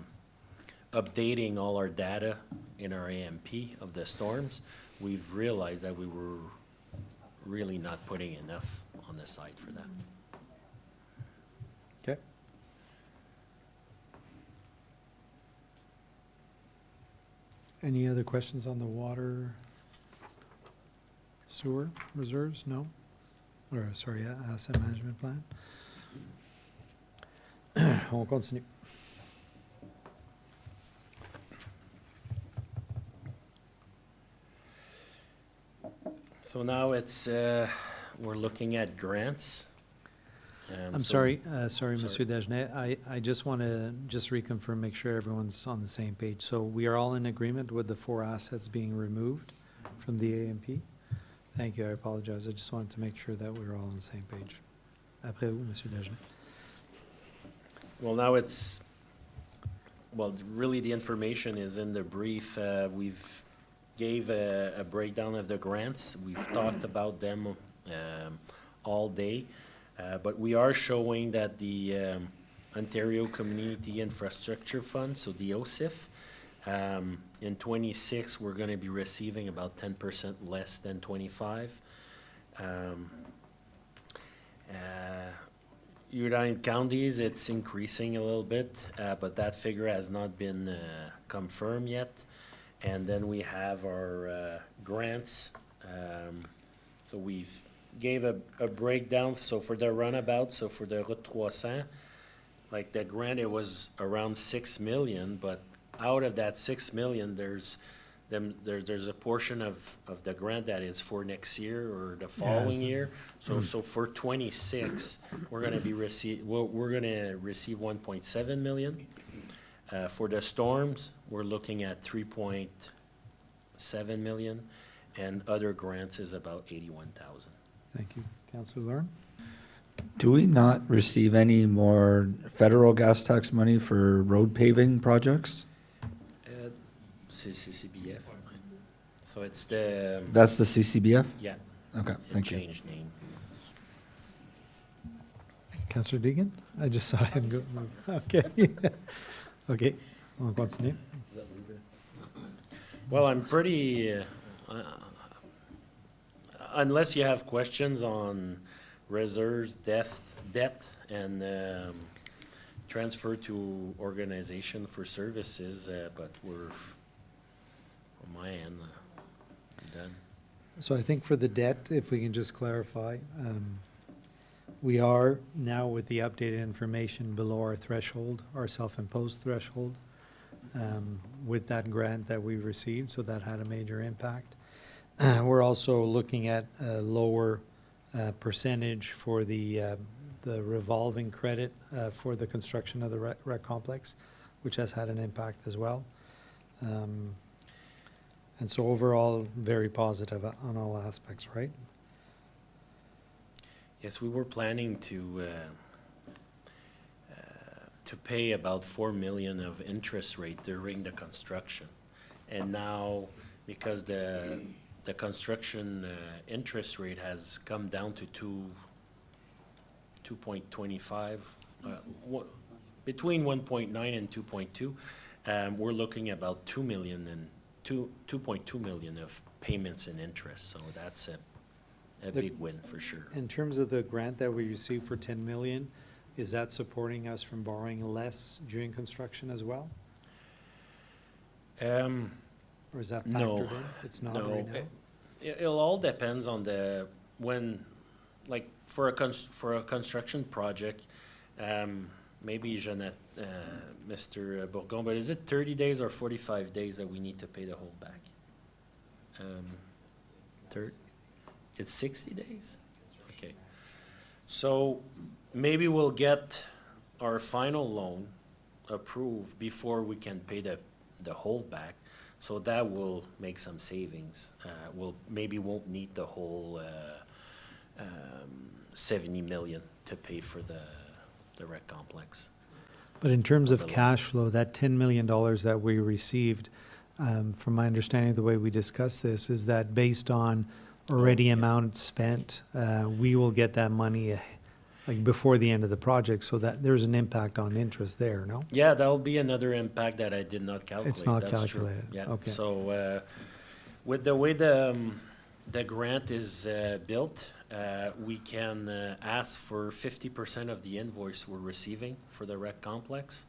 updating all our data in our AMP of the storms, we've realized that we were really not putting enough on the side for that. Okay. Any other questions on the water sewer reserves? No? Or, sorry, asset management plan? On continue. So now it's, we're looking at grants. I'm So- sorry, Monsieur Dagenet, I just want to just reconfirm, make sure everyone's on the same page. So we are all in agreement with the 4 assets being removed from the AMP? Thank you, I apologize, I just wanted to make sure that we were all on the same page. Après vous, Monsieur Dagenet. Well, now it's, well, really the information is in the brief. We've gave a breakdown of the grants. We've talked about them all day. But we are showing that the Ontario Community Infrastructure Fund, so the OSIF, in '26, we're going to be receiving about 10% less than '25. United Counties, it's increasing a little bit, but that figure has not been confirmed yet. And then we have our grants. So we've gave a breakdown, so for the runabout, so for the Route 300, like the grant, it was around 6 million, but out of that 6 million, there's a portion of the grant that is for next year or the following year. So for '26, we're gonna receive 1.7 million. For the storms, we're looking at 3.7 million, and other grants is about 81,000. Thank you. Councilor Lauren? Do we not receive any more federal gas tax money for road paving projects? C'est CCBF. So it's the, That's the CCBF? yeah, Okay, it thank you. changed name. Councilor Deegan? I just saw him go. Okay. OK, on continue. Well, I'm pretty, unless you have questions on reserves, debt, and transfer to organization for services, but we're, on my end, done. So I think for the debt, if we can just clarify, we are now with the updated information below our threshold, our self-imposed threshold, with that grant that we received, so that had a major impact. We're also looking at a lower percentage for the revolving credit for the construction of the rec complex, which has had an impact as well. And so overall, very positive on all aspects, right? Yes, we were planning to pay about 4 million of interest rate during the construction. And now, because the the construction interest rate has come down to 2.25, between 1.9 and 2.2. We're looking about 2 million and 2.2 million of payments and interest, so that's a The- big win for sure. In terms of the grant that we received for 10 million, is that supporting us from borrowing less during construction as well? Or is that No. factored in? It's not No, right now? It'll all depends on when, like, for a construction project, maybe Jeanette, Mr. Bourgon, but is it 30 days or 45 days that we need to pay the whole back? It's 60 days? Okay. So maybe we'll get our final loan approved before we can pay the whole back. So that will make some savings. Maybe won't need the whole 70 million to pay for the rec complex. But in terms of the loan. cash flow, that $10 million that we received, from my understanding of the way we discussed this, is that based on already yes. amount spent, we will get that money like before the end of the project, so that there's an impact on interest there, no? Yeah, that'll be another impact that I did not calculate. It's not That's true. calculated. Yeah, Okay. so, with the way the grant is built, we can ask for 50% of the invoice we're receiving for the rec complex.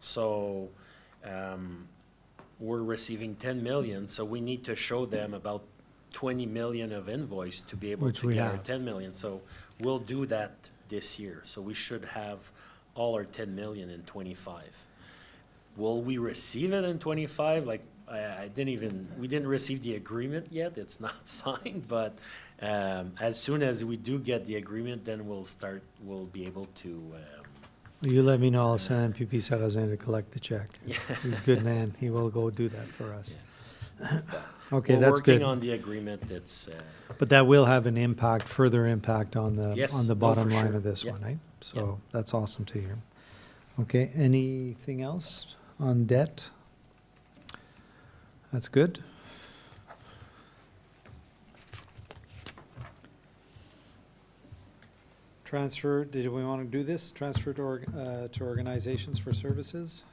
So, we're receiving 10 million, so we need to show them about 20 million of invoice to be able Which to we get our have. 10 million. So we'll do that this year. So we should have all our 10 million in 25. Will we receive it in 25? Like, we didn't receive the agreement yet. It's not signed, but as soon as we do get the agreement, then we'll be able to, You let me know, I'll send MPP Sarrazin to collect the check. He's a good man, he will go do that for us. Okay, we're that's working good. on the agreement. It's, But that will have an impact, further impact on Yes, the no, bottom for line sure. of this Yeah. one, right? So that's awesome to hear. Okay, anything else on debt? That's good. Transfer, did we want to do this? Transfer to organizations for services?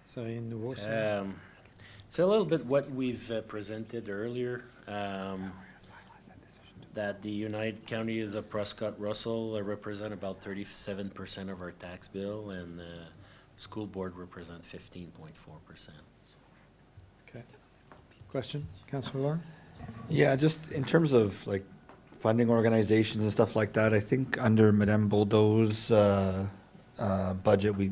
Sorry, nouveau, ça? It's a little bit what we've presented earlier, that the United County is a Prescott Russell represent about 37% of our tax bill, and school board represent 15.4%. Okay. Question, Councilor Laura? Yeah, just in terms of like funding organizations and stuff like that, I think under Madame Boldeau's budget, we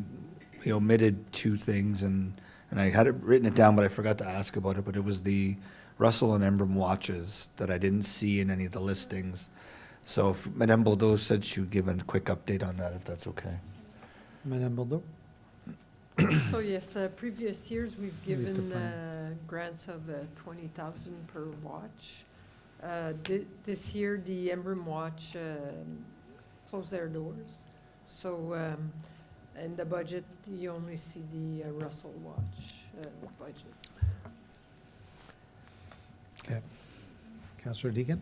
omitted two things, and I had it written it down, but I forgot to ask about it, but it was the Russell and Emblem watches that I didn't see in any of the listings. So if Madame Boldeau said she would give a quick update on that, if that's okay. Madame Bordeaux? So yes, previous years, we've Used to given fund. grants of 20,000 per watch. This year, the Emblem Watch closed their doors. So in the budget, you only see the Russell Watch budget. Okay. Councilor Deegan?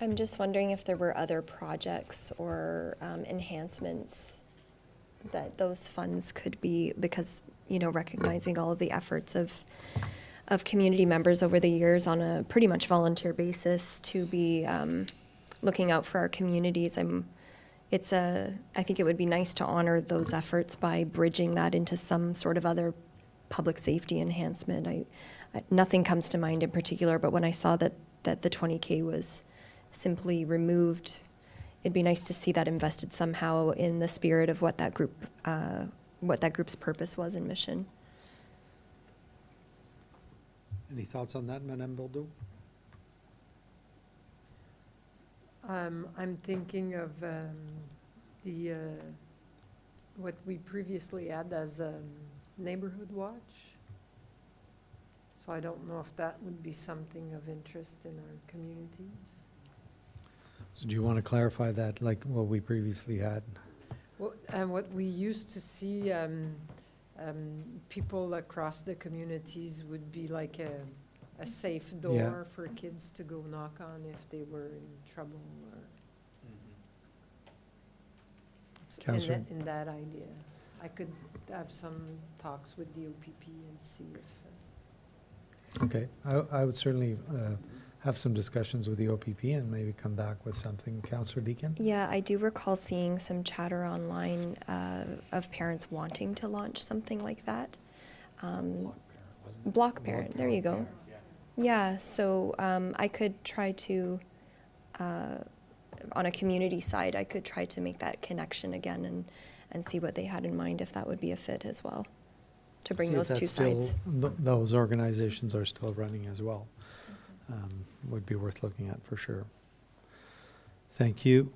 I'm just wondering if there were other projects or enhancements that those funds could be, because, you know, recognizing all of the efforts of community members over the years on a pretty much volunteer basis to be looking out for our communities. I think it would be nice to honor those efforts by bridging that into some sort of other public safety enhancement. Nothing comes to mind in particular, but when I saw that the 20K was simply removed, it'd be nice to see that invested somehow in the spirit of what that group's purpose was and mission. Any thoughts on that, Madame Bordeaux? I'm thinking of what we previously had as a neighborhood watch. So I don't know if that would be something of interest in our communities. So do you want to clarify that, like what we previously had? Well, and what we used to see people across the communities would be like a safe door for kids to go knock on if they were in trouble or in Counselor? in that idea. I could have some talks with the OPP and see if, Okay, I would certainly have some discussions with the OPP and maybe come back with something. Councillor Deakin? Yeah, I do recall seeing some chatter online of parents wanting to launch something like that. Block parent, there you go. Yeah, so I could try to, on a community side, I could try to make that connection again and see what they had in mind, if that would be a fit as well, to bring See if those two that's still- sides. Those organizations are still running as well. Would be worth looking at for sure. Thank you.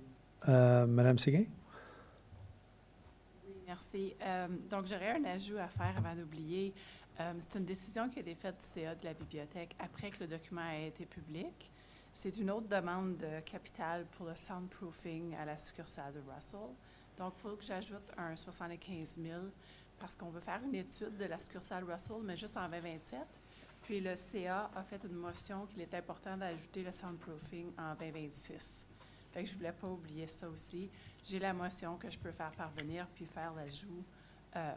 Madame Séguin? Oui, merci. Donc, j'aurais un ajout à faire avant d'oublier. C'est une décision qui a été faite du CA de la bibliothèque après que le document a été public. C'est une autre demande de capital pour le soundproofing à la succursale de Russell. Donc, il faut que j'ajoute un 75 000 parce qu'on veut faire une étude de la succursale Russell, mais juste en 2027. Puis le CA a fait une motion qu'il est important d'ajouter le soundproofing en 2026. Fait que je voulais pas oublier ça aussi. J'ai la motion que je peux faire parvenir puis faire l'ajout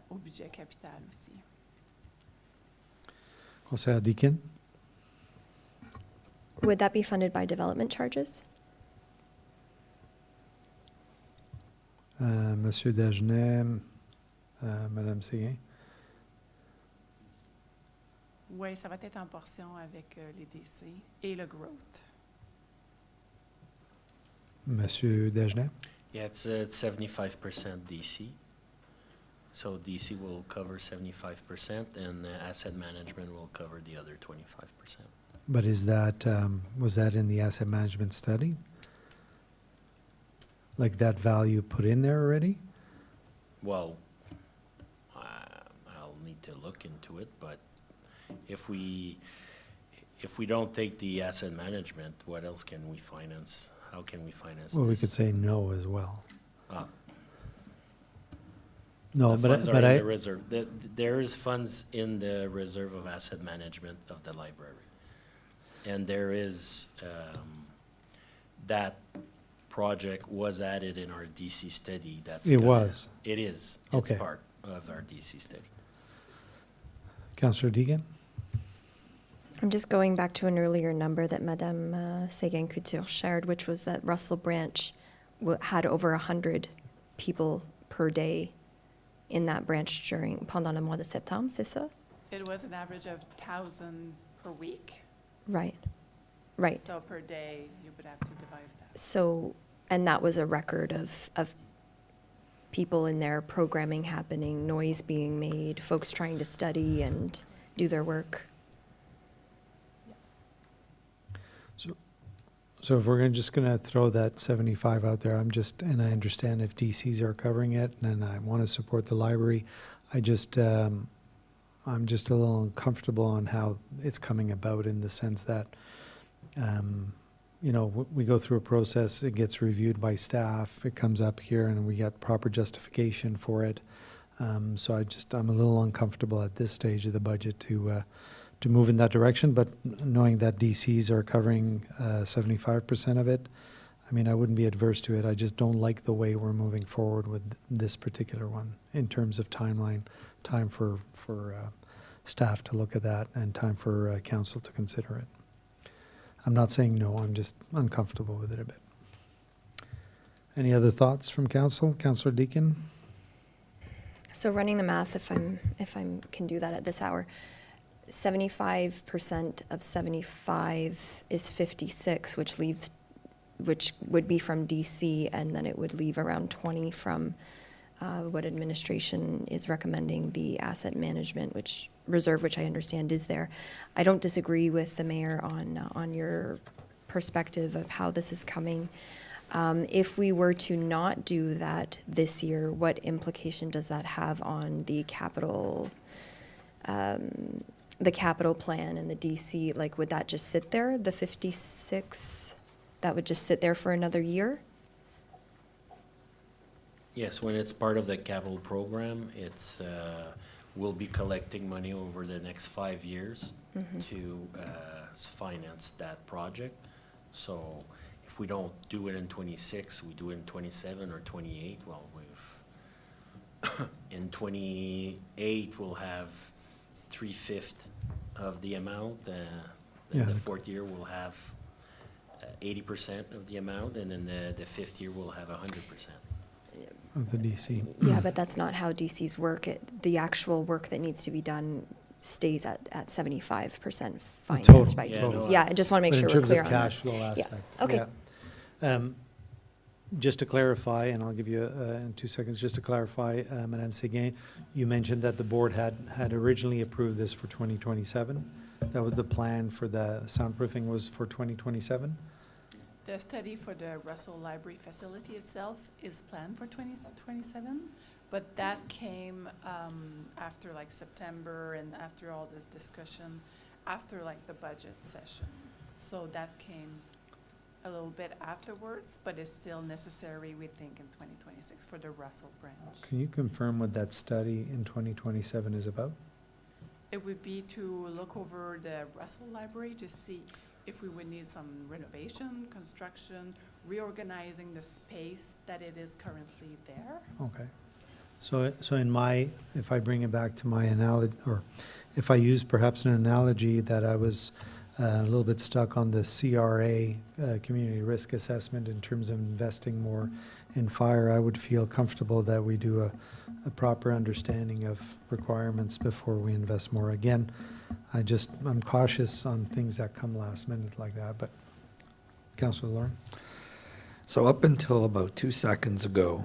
au budget capital aussi. Conseillère Deakin? Would that be funded by development charges? Monsieur Dagenet, Madame Séguin? Oui, ça va être en portion avec les DC et le growth. Monsieur Dagenet? Yeah, it's 75% DC. So DC will cover 75% and asset management will cover the other 25%. But is that, was that in the asset management study? Like that value put in there already? Well, I'll need to look into it, but if we don't take the asset management, what else can we finance? How can we finance this? Well, we could say no as well. Ah, No, the funds are but in I, the reserve. There is funds in the reserve of asset management of the library. And there is, that project was added in our DC study. It was. It is. Okay. It's part of our DC study. Councillor Deegan? I'm just going back to an earlier number that Madame Séguin-Couture shared, which was that Russell Branch had over 100 people per day in that branch pendant le mois de septembre, c'est ça? It was an average of 1,000 per week. Right, right. So per day, you would have to devise that. So, and that was a record of people in there, programming happening, noise being made, folks trying to study and do their work. So if we're just gonna throw that 75 out there, and I understand if DCs are covering it, and I want to support the library, I'm just a little uncomfortable on how it's coming about in the sense that, we go through a process, it gets reviewed by staff, it comes up here, and we get proper justification for it. So I'm a little uncomfortable at this stage of the budget to move in that direction, but knowing that DCs are covering 75% of it, I mean, I wouldn't be adverse to it. I just don't like the way we're moving forward with this particular one in terms of timeline, time for staff to look at that, and time for council to consider it. I'm not saying no, I'm just uncomfortable with it a bit. Any other thoughts from council? Councillor Deakin? So running the math, if I can do that at this hour, 75% of 75 is 56, which would be from DC, and then it would leave around 20 from what administration is recommending, the asset management, reserve, which I understand is there. I don't disagree with the mayor on your perspective of how this is coming. If we were to not do that this year, what implication does that have on the capital plan and the DC? Like, would that just sit there, the 56, that would just sit there for another year? Yes, when it's part of the capital program, we'll be collecting money over the next 5 years Mhm. to finance that project. So if we don't do it in 26, we do it in 27 or 28, well, in 28, we'll have 3/5 of the amount. Yeah. Then the fourth year, we'll have 80% of the amount, and then the fifth year, we'll have 100%. Of the DC. Yeah, but that's not how DCs work. The actual work that needs to be done stays at 75% financed total. by Yeah, DC. no, Yeah, I just want to make But sure in we're terms clear of on that. cash flow aspect. okay. yeah. Just to clarify, and I'll give you in 2 seconds, just to clarify, Madame Séguin, you mentioned that the board had originally approved this for 2027. That was the plan for the soundproofing was for 2027? The study for the Russell Library facility itself is planned for 2027, but that came after like September and after all this discussion, after like the budget session. So that came a little bit afterwards, but it's still necessary, we think, in 2026 for the Russell branch. Can you confirm what that study in 2027 is about? It would be to look over the Russell Library to see if we would need some renovation, construction, reorganizing the space that it is currently there. Okay. So in my, if I bring it back to my analogy, or if I use perhaps an analogy that I was a little bit stuck on the CRA, community risk assessment, in terms of investing more in fire, I would feel comfortable that we do a proper understanding of requirements before we invest more. Again, I'm cautious on things that come last minute like that, but Councillor Lauren? So up until about 2 seconds ago,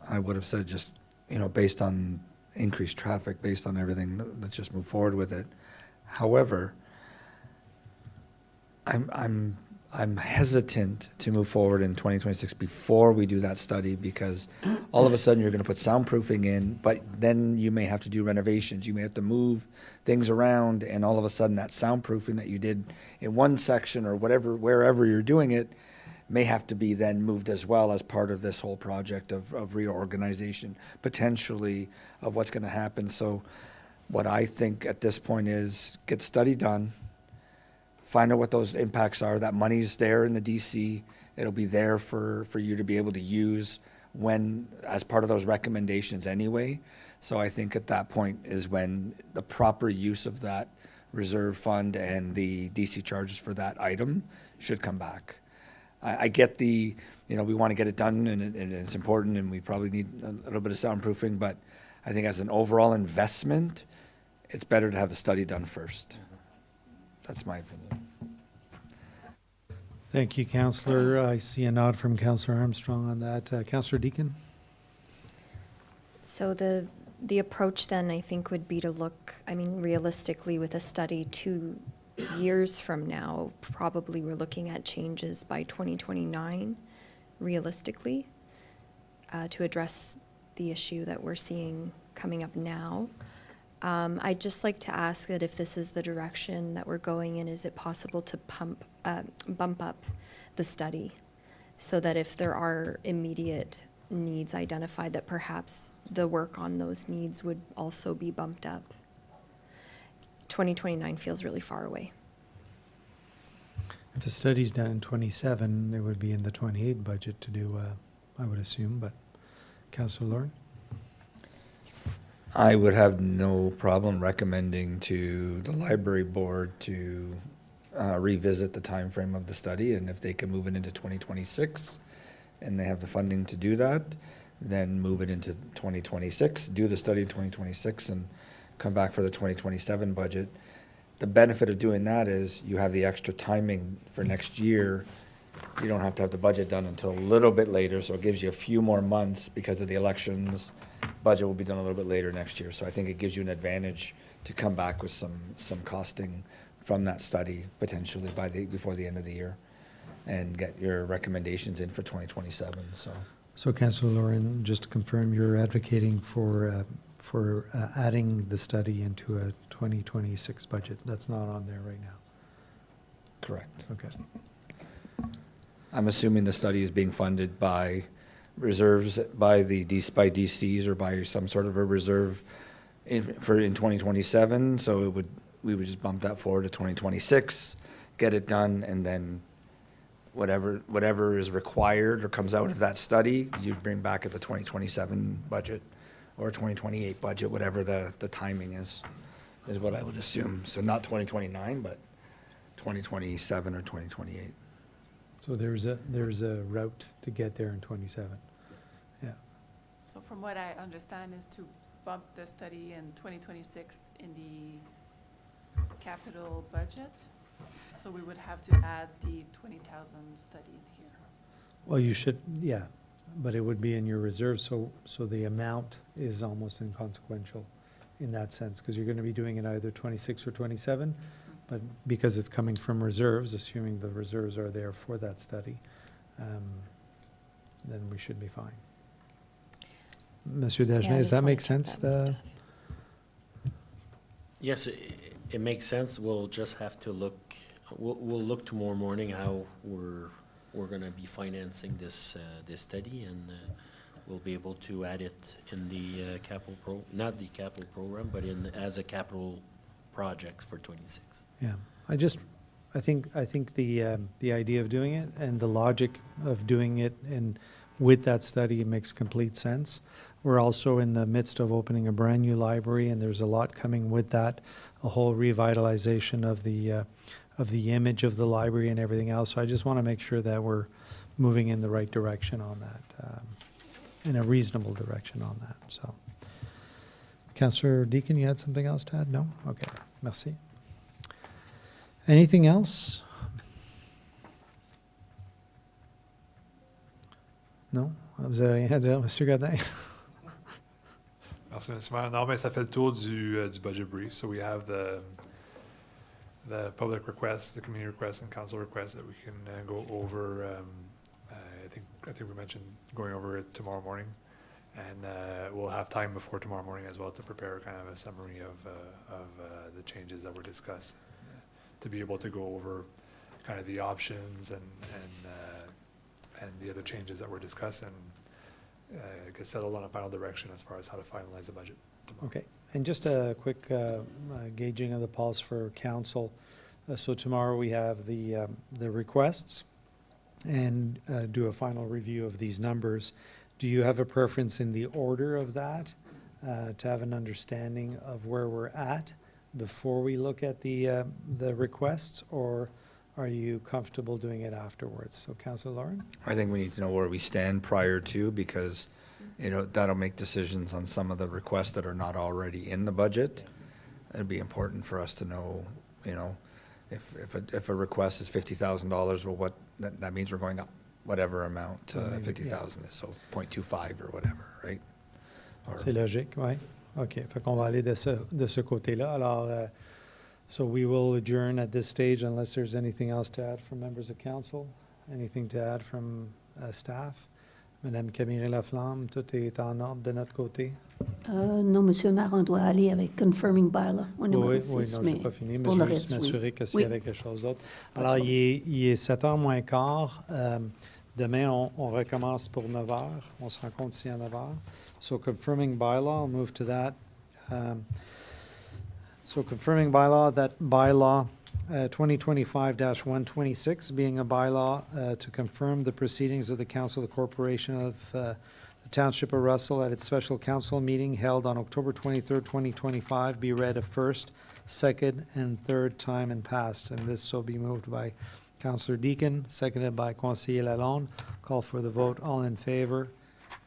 I would have said just, based on increased traffic, based on everything, let's just move forward with it. However, I'm hesitant to move forward in 2026 before we do that study, because all of a sudden you're going to put soundproofing in, but then you may have to do renovations. You may have to move things around, and all of a sudden that soundproofing that you did in one section or wherever you're doing it may have to be then moved as well as part of this whole project of reorganization, potentially, of what's going to happen. So what I think at this point is get study done, find out what those impacts are. That money's there in the DC. It'll be there for you to be able to use as part of those recommendations anyway. So I think at that point is when the proper use of that reserve fund and the DC charges for that item should come back. I get we want to get it done, and it's important, and we probably need a little bit of soundproofing, but I think as an overall investment, it's better to have the study done first. That's my opinion. Thank you, Councillor. I see a nod from Councillor Armstrong on that. Councillor Deakin? So the approach then, I think, would be to look, realistically with a study 2 years from now, probably we're looking at changes by 2029, realistically, to address the issue that we're seeing coming up now. I'd just like to ask that if this is the direction that we're going in, is it possible to bump up the study so that if there are immediate needs identified, that perhaps the work on those needs would also be bumped up? 2029 feels really far away. If the study's done in 27, it would be in the 28 budget to do, I would assume, but Councillor Lauren? I would have no problem recommending to the library board to revisit the timeframe of the study, and if they can move it into 2026 and they have the funding to do that, then move it into 2026, do the study in 2026 and come back for the 2027 budget. The benefit of doing that is you have the extra timing for next year. You don't have to have the budget done until a little bit later, so it gives you a few more months because of the elections. Budget will be done a little bit later next year, so I think it gives you an advantage to come back with some costing from that study potentially before the end of the year, and get your recommendations in for 2027. So Councillor Lauren, just to confirm, you're advocating for adding the study into a 2026 budget. That's not on there right now. Correct. Okay. I'm assuming the study is being funded by reserves by DCs or by some sort of a reserve in 2027, so we would just bump that forward to 2026, get it done, and then whatever is required or comes out of that study, you'd bring back at the 2027 budget or 2028 budget, whatever the timing is what I would assume. So not 2029, but 2027 or 2028. So there's a route to get there in 27. Yeah. So from what I understand is to bump the study in 2026 in the capital budget. So we would have to add the 20,000 study in here. Well, you should, yeah, but it would be in your reserve, so the amount is almost inconsequential in that sense, because you're going to be doing it either 26 or 27, but because it's coming from reserves, assuming the reserves are there for that study, then we should be fine. Monsieur Yeah, I Dagenet, does just that wanna make check sense? that with staff. Yes, it makes sense. We'll just have to look, we'll look tomorrow morning how we're gonna be financing this study, and we'll be able to add it in the not the capital program, but as a capital project for 26. Yeah, I think the idea of doing it and the logic of doing it and with that study makes complete sense. We're also in the midst of opening a brand-new library, and there's a lot coming with that, a whole revitalization of the image of the library and everything else. So I just want to make sure that we're moving in the right direction on that, in a reasonable direction on that, so. Councillor Deacon, you had something else to add? No? Okay, merci. Anything else? Non? Vous avez rien à dire, Monsieur Godin? Merci, M. Maire. Non, mais ça fait le tour du budget brief. So we have the public requests, the community requests, and council requests that we can go over. I think we mentioned going over it tomorrow morning, and we'll have time before tomorrow morning as well to prepare kind of a summary of the changes that were discussed, to be able to go over kind of the options and the other changes that were discussed, and get settled on a final direction as far as how to finalize the budget. Okay, and just a quick gauging of the pulse for council. So tomorrow we have the requests and do a final review of these numbers. Do you have a preference in the order of that, to have an understanding of where we're at before we look at the requests, or are you comfortable doing it afterwards? So Councillor Lauren? I think we need to know where we stand prior to, because, that'll make decisions on some of the requests that are not already in the budget. It'd be important for us to know, if a request is $50,000, well, that means we're going up whatever amount to Maybe, 50,000 is, so 0.25 or whatever, right? Or- C'est logique, oui. OK, fait qu'on va aller de ce côté-là. Alors, so we will adjourn at this stage unless there's anything else to add from members of council. Anything to add from staff? Madame Camille Laflamme, tout est en ordre de notre côté? Non, Monsieur le maire, on doit aller avec confirming bylaw au numéro Oui, 6, oui, non, mais j'ai pas fini, mais pour je le veux juste reste, oui. m'assurer que s'il Oui. y avait quelque chose d'autre. Alors, il est 7h moins quart. Demain, on recommence pour 9h. On se rencontre ici à 9h. So confirming bylaw, I'll move to that. So confirming bylaw, that bylaw 2025-126 being a bylaw to confirm the proceedings of the Council of the Corporation of the Township of Russell at its special council meeting held on October 23rd, 2025, be read a first, second, and third time and passed. And this shall be moved by Councillor Deacon, seconded by Conseiller Lalonde. Call for the vote. All in favor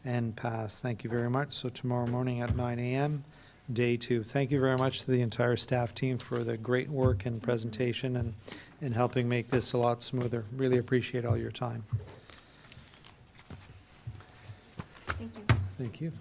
and pass. Thank you very much. So tomorrow morning at 9 a.m., day 2. Thank you very much to the entire staff team for the great work and presentation and helping make this a lot smoother. Really appreciate all your time. Thank you. Thank you.